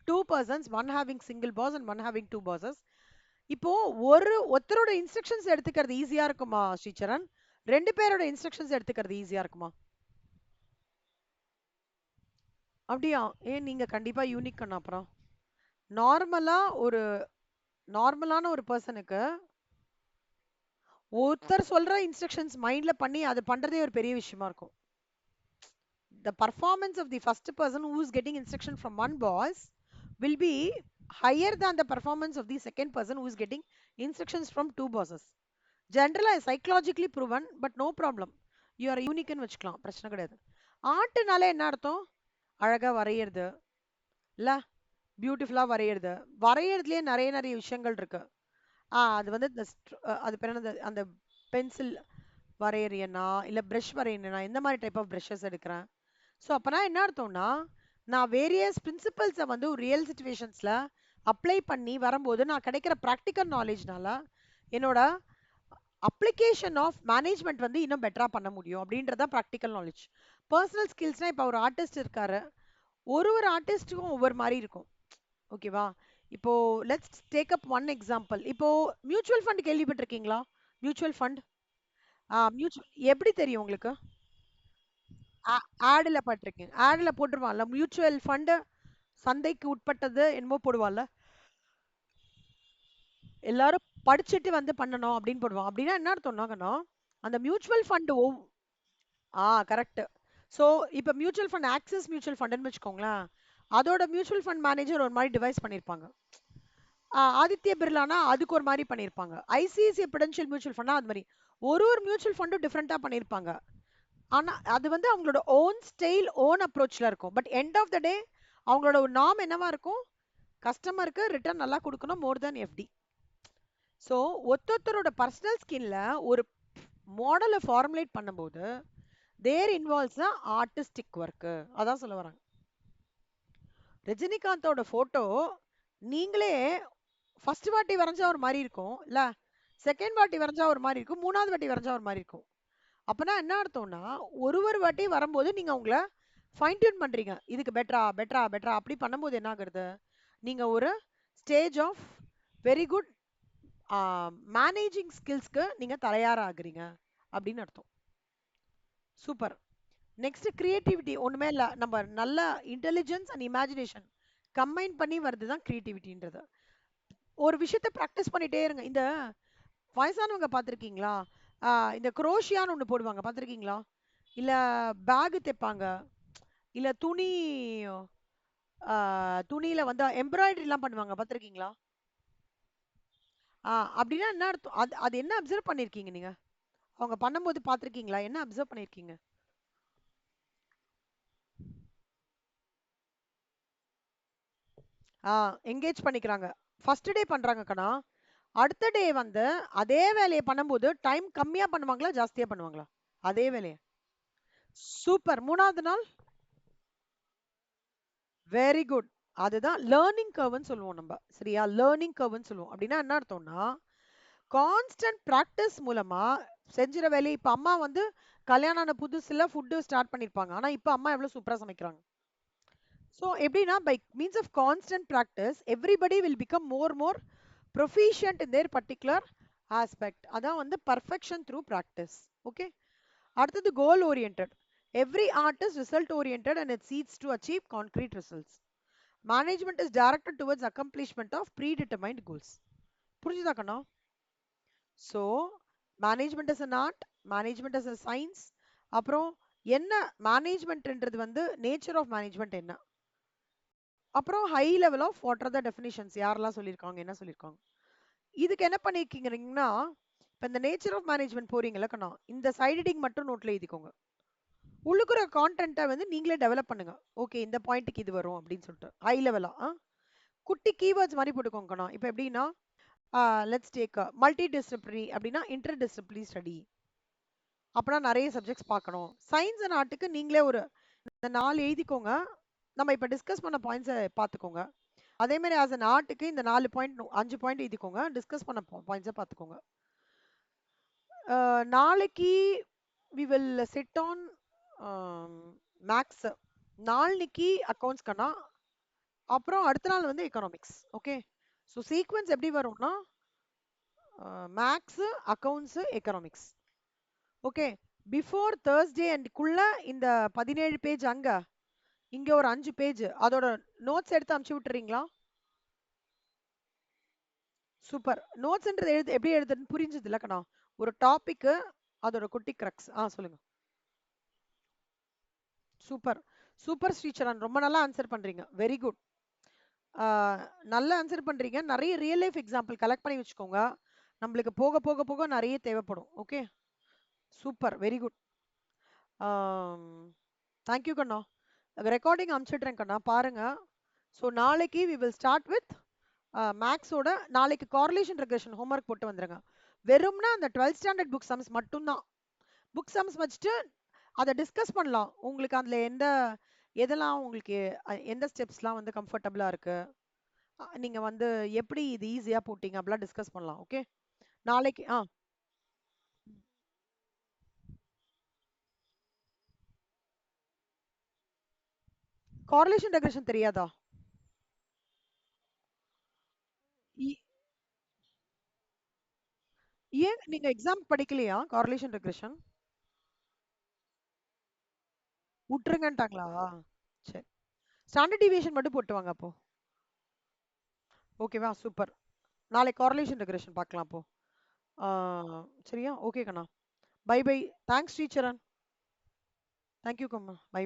two persons, one having single boss and one having two bosses. இப்போ ஒருத்தரோட instructions எடுத்துக்கிறது ஈஸியா இருக்குமா ஸ்ரீசரண்? ரெண்டு பேரோட instructions எடுத்துக்கிறது ஈஸியா இருக்குமா? அப்படியா? ஏன் நீங்க கண்டிப்பா யூனிக் கண்ணா அப்புறம். நார்மலா ஒரு நார்மலான ஒரு பர்சனுக்கு ஒருத்தர் சொல்ற இன்ஸ்ட்ரக்ஷன்ஸ் மைண்ட்ல பண்ணி அது பண்றதே ஒரு பெரிய விஷயமா இருக்கும். The performance of the first person who is getting instruction from one boss will be higher than the performance of the second person who is getting instructions from two bosses. Generally psychologically proven, but no problem. You are unique ன்னு வச்சுக்கலாம், பிரச்சனை கிடையாது. ஆர்ட்னால என்ன அர்த்தம்? அழகா வரையறது இல்ல, பியூட்டிஃபுல்லா வரையறது. வரையறதுலயே நிறைய நிறைய விஷயங்கள் இருக்கு. அது வந்து அது பேர் என்னது, அந்த பென்சில் வரையறியனா இல்ல பிரஷ் வரையனா எந்த மாதிரி டைப் ஆஃப் பிரஷஸ் எடுக்கிறேன். ஸோ அப்பனா என்ன அர்த்தம்னா நான் வேரியஸ் பிரின்சிபல்ஸை வந்து ரியல் சுச்சுவேஷன்ஸ்ல அப்ளை பண்ணி வரும்போது நான் கிடைக்கிற ப்ராக்டிக்கல் நாலேஜ்னால என்னோட அப்ளிகேஷன் ஆஃப் மேனேஜ்மெண்ட் வந்து இன்னும் பெட்டரா பண்ண முடியும் அப்படின்றத ப்ராக்டிக்கல் நாலேஜ். பர்சனல் ஸ்கில்ஸ்னா இப்போ ஒரு ஆர்டிஸ்ட் இருக்காரு, ஒரு ஒரு ஆர்டிஸ்ட்டுக்கும் ஒவ்வொரு மாதிரி இருக்கும். ஓகேவா? இப்போ let's take up one example. இப்போ மியூச்சுவல் ஃபண்ட் கேள்விப்பட்டிருக்கீங்களா? Mutual fund. மியூச்சுவல் எப்படி தெரியும் உங்களுக்கு? ஆடுல பட்டிருக்கேன். ஆடுல போட்டுருவான்ல மியூச்சுவல் ஃபண்ட் சந்தைக்கு உட்பட்டது என்னமோ போடுவான்ல. எல்லாரும் படிச்சுட்டு வந்து பண்ணணும் அப்படின்னு போடுவான். அப்படின்னா என்ன அர்த்தம்னாங்கன்னா அந்த மியூச்சுவல் ஃபண்ட் கரெக்ட். ஸோ இப்போ மியூச்சுவல் ஃபண்ட் ஆக்சிஸ் மியூச்சுவல் ஃபண்ட்னு வச்சுக்கோங்களேன். அதோட மியூச்சுவல் ஃபண்ட் மேனேஜர் ஒரு மாதிரி டிவைஸ் பண்ணியிருப்பாங்க. ஆதித்ய பிர்லானா அதுக்கு ஒரு மாதிரி பண்ணியிருப்பாங்க. ஐசிஐசிஐ ப்ரூடென்ஷியல் மியூச்சுவல் ஃபண்டா அது மாதிரி ஒரு ஒரு மியூச்சுவல் ஃபண்டும் டிஃப்ரெண்டா பண்ணியிருப்பாங்க. ஆனா அது வந்து அவங்களோட ஓன் ஸ்டைல் ஓன் அப்ரோச்ல இருக்கும். பட் எண்ட் ஆஃப் த டே அவங்களோட ஒரு நார்ம் என்னவா இருக்கும்? கஸ்டமருக்கு ரிட்டர்ன் நல்லா கொடுக்கணும், மோர் தென் எஃப்டி. ஸோ ஒருத்தரோட பர்சனல் ஸ்கின்ல ஒரு மாடலை ஃபார்முலேட் பண்ணும்போது தேர் இன்வால்வ்ஸ்னா ஆர்டிஸ்டிக் ஒர்க்கு, அதான் சொல்ல வராங்க. ரஜினிகாந்தோட போட்டோ நீங்களே ஃபர்ஸ்ட் வாட்டி வரைஞ்சா ஒரு மாதிரி இருக்கும் இல்ல, செகண்ட் வாட்டி வரைஞ்சா ஒரு மாதிரி இருக்கும், மூணாவது வாட்டி வரைஞ்சா ஒரு மாதிரி இருக்கும். அப்பனா என்ன அர்த்தம்னா, ஒரு வாட்டி வரும்போது நீங்க உங்களை ஃபைன் டியூன் பண்றீங்க, இதுக்கு பெட்டரா பெட்டரா பெட்டரா அப்படி பண்ணும்போது என்ன ஆகுறது, நீங்க ஒரு stage of very good managing ஸ்கில்ஸ்க்கு நீங்க தயாராகிறீங்க அப்படின்னு அர்த்தம். சூப்பர். நெக்ஸ்ட் கிரியேட்டிவிட்டி ஒண்ணுமே இல்ல, நம்ம நல்ல இன்டெலிஜென்ஸ் அண்ட் இமேஜினேஷன் கம்பைன் பண்ணி வருது தான் கிரியேட்டிவிட்டின்றது. ஒரு விஷயத்த ப்ராக்டிஸ் பண்ணிட்டே இருங்க. இந்த வயசானவங்க பார்த்துருக்கீங்களா, இந்த குரோஷியான்னு ஒன்று போடுவாங்க பார்த்துருக்கீங்களா, இல்ல பேக் தைப்பாங்க, இல்ல துணியில வந்து எம்ப்ராய்டரிலாம் பண்ணுவாங்க பார்த்துருக்கீங்களா? அப்படின்னா என்ன அர்த்தம், அது அது என்ன அப்சர்வ் பண்ணிருக்கீங்க நீங்க, அவங்க பண்ணும்போது பார்த்துருக்கீங்களா, என்ன அப்சர்வ் பண்ணிருக்கீங்க? என்கேஜ் பண்ணிக்கிறாங்க. ஃபர்ஸ்ட் டே பண்றாங்க கண்ணா, அடுத்த டே வந்து அதே வேலையை பண்ணும்போது டைம் கம்மியா பண்ணுவாங்களா ஜாஸ்தியா பண்ணுவாங்களா அதே வேலையை? சூப்பர். மூணாவது நாள் வெரி குட். அதுதான் லேர்னிங் கர்வ்னு சொல்லுவோம் நம்ம, சரியா? லேர்னிங் கர்வ்னு சொல்லுவோம். அப்படின்னா என்ன அர்த்தம்னா, கான்ஸ்டன்ட் பிராக்டிஸ் மூலமா செஞ்சுற வேலையை, இப்ப அம்மா வந்து கல்யாணம் ஆன புதுசுல ஃபுட்டு ஸ்டார்ட் பண்ணிருப்பாங்க, ஆனா இப்ப அம்மா எவ்வளவு சூப்பரா சமைக்கிறாங்க. ஸோ எப்படின்னா, by means of constant practice everybody will become more proficient in their particular aspect. அதான் வந்து பர்ஃபெக்ஷன் த்ரூ ப்ராக்டிஸ். ஓகே. அடுத்தது goal orient. Every art is result orient and it seeks to achieve concrete results. Management is directed towards accomplishment of predetermined goals. புரிஞ்சுதா கண்ணா? So management is an art, management is a science. அப்புறம் என்ன மேனேஜ்மெண்ட்ன்றது வந்து nature of management என்ன, அப்புறம் high level of what are the definitions, யாரெல்லாம் சொல்லியிருக்காங்க, என்ன சொல்லியிருக்காங்க. இதுக்கு என்ன பண்ணிருக்கீங்கன்னா, இப்போ இந்த நேச்சர் ஆஃப் மேனேஜ்மெண்ட் போறீங்கல்ல கண்ணா, இந்த சைடிங் மட்டும் நோட்ல எழுதிக்கோங்க. உள்ளுக்குற கான்டென்ட்டை வந்து நீங்களே டெவலப் பண்ணுங்க. ஓகே, இந்த பாயிண்ட்டுக்கு இது வரும் அப்படின்னு சொல்லிட்டு ஹை லெவலா குட்டி கீவேர்ட்ஸ் மாதிரி போட்டுக்கோங்க கண்ணா. இப்போ எப்படின்னா, லெட்ஸ் டேக் மல்டி டிசிப்ளினரி அப்படின்னா இன்டர் டிசிப்ளினரி ஸ்டடி, அப்படின்னா நிறைய சப்ஜெக்ட்ஸ் பார்க்கணும். சயின்ஸ் அண்ட் ஆர்ட்டுக்கு நீங்களே ஒரு இந்த 4 எழுதிக்கோங்க. நம்ம இப்போ டிஸ்கஸ் பண்ண பாயிண்ட்ஸை பார்த்துக்கோங்க. அதே மாதிரி ஆஸ் அன் ஆர்ட்டுக்கு இந்த 4 பாயிண்ட் 5 பாயிண்ட் எழுதிக்கோங்க, டிஸ்கஸ் பண்ண பாயிண்ட்ஸை பார்த்துக்கோங்க. நாளைக்கு we will sit on maths, நாளைக்கு அக்கௌண்ட்ஸ் கண்ணா, அப்புறம் அடுத்த நாள் வந்து எக்கனாமிக்ஸ். ஓகே. ஸோ சீக்வன்ஸ் எப்படி வரும்னா, maths, accounts, economics. Okay. Before Thursday அண்ட்குள்ள இந்த 17 பேஜ் அங்க, இங்க ஒரு 5 பேஜ் அதோட நோட்ஸ் எடுத்து அனுப்பிச்சு விட்டுறீங்களா? சூப்பர். நோட்ஸ்ன்றது எப்படி எழுதுன்னு புரிஞ்சது இல்லக்கண்ணா, ஒரு டாபிக் அதோட குட்டி கிரக்ஸ். சொல்லுங்க. சூப்பர். சூப்பர் ஸ்ரீசரண், ரொம்ப நல்லா ஆன்சர் பண்றீங்க, வெரி குட். நல்லா ஆன்சர் பண்றீங்க. நிறைய ரியல் லைஃப் எக்ஸாம்பிள் கலெக்ட் பண்ணி வச்சுக்கோங்க, நம்மளுக்கு போக போக போக நிறைய தேவைப்படும். Okay. Super, very good. Thank you கண்ணா. ரெக்கார்டிங் அனுப்பிச்சிடுறேன் கண்ணா, பாருங்க. ஸோ நாளைக்கு வி வில் ஸ்டார்ட் வித் மேக்ஸோட. நாளைக்கு கார்லேஷன் ரெக்ரெஷன் ஹோம்ஒர்க் போட்டு வந்துருங்க. வெறும்னா அந்த 12th ஸ்டாண்டர்ட் புக் சம்ஸ் மட்டும்தான். புக் சம்ஸ் வச்சுட்டு அதை டிஸ்கஸ் பண்ணலாம். உங்களுக்கு அதில் எதெல்லாம் உங்களுக்கு எந்த ஸ்டெப்ஸ்லாம் வந்து கம்ஃபர்டபுளாக இருக்கு, நீங்கள் வந்து எப்படி இது ஈஸியாக போட்டீங்க அப்படிலாம் டிஸ்கஸ் பண்ணலாம். ஓகே. நாளைக்கு கார்லேஷன் ரெக்ரெஷன் தெரியாதா? இ- ஏன் நீங்க எக்ஸாம் படிக்கலையா கார்லேஷன் ரெக்ரெஷன்? விட்டுருங்கன்ட்டாங்களா? சரி. ஸ்டாண்டர்ட் டிவியேஷன் மட்டும் போட்டு வாங்க அப்போ. ஓகேவா? சூப்பர். நாளைக்கு கார்லேஷன் ரெக்ரெஷன் பார்க்கலாம் அப்போ. சரியா? ஓகே கண்ணா. Bye bye. Thanks Sricharan. Thank you கம்மா. பை.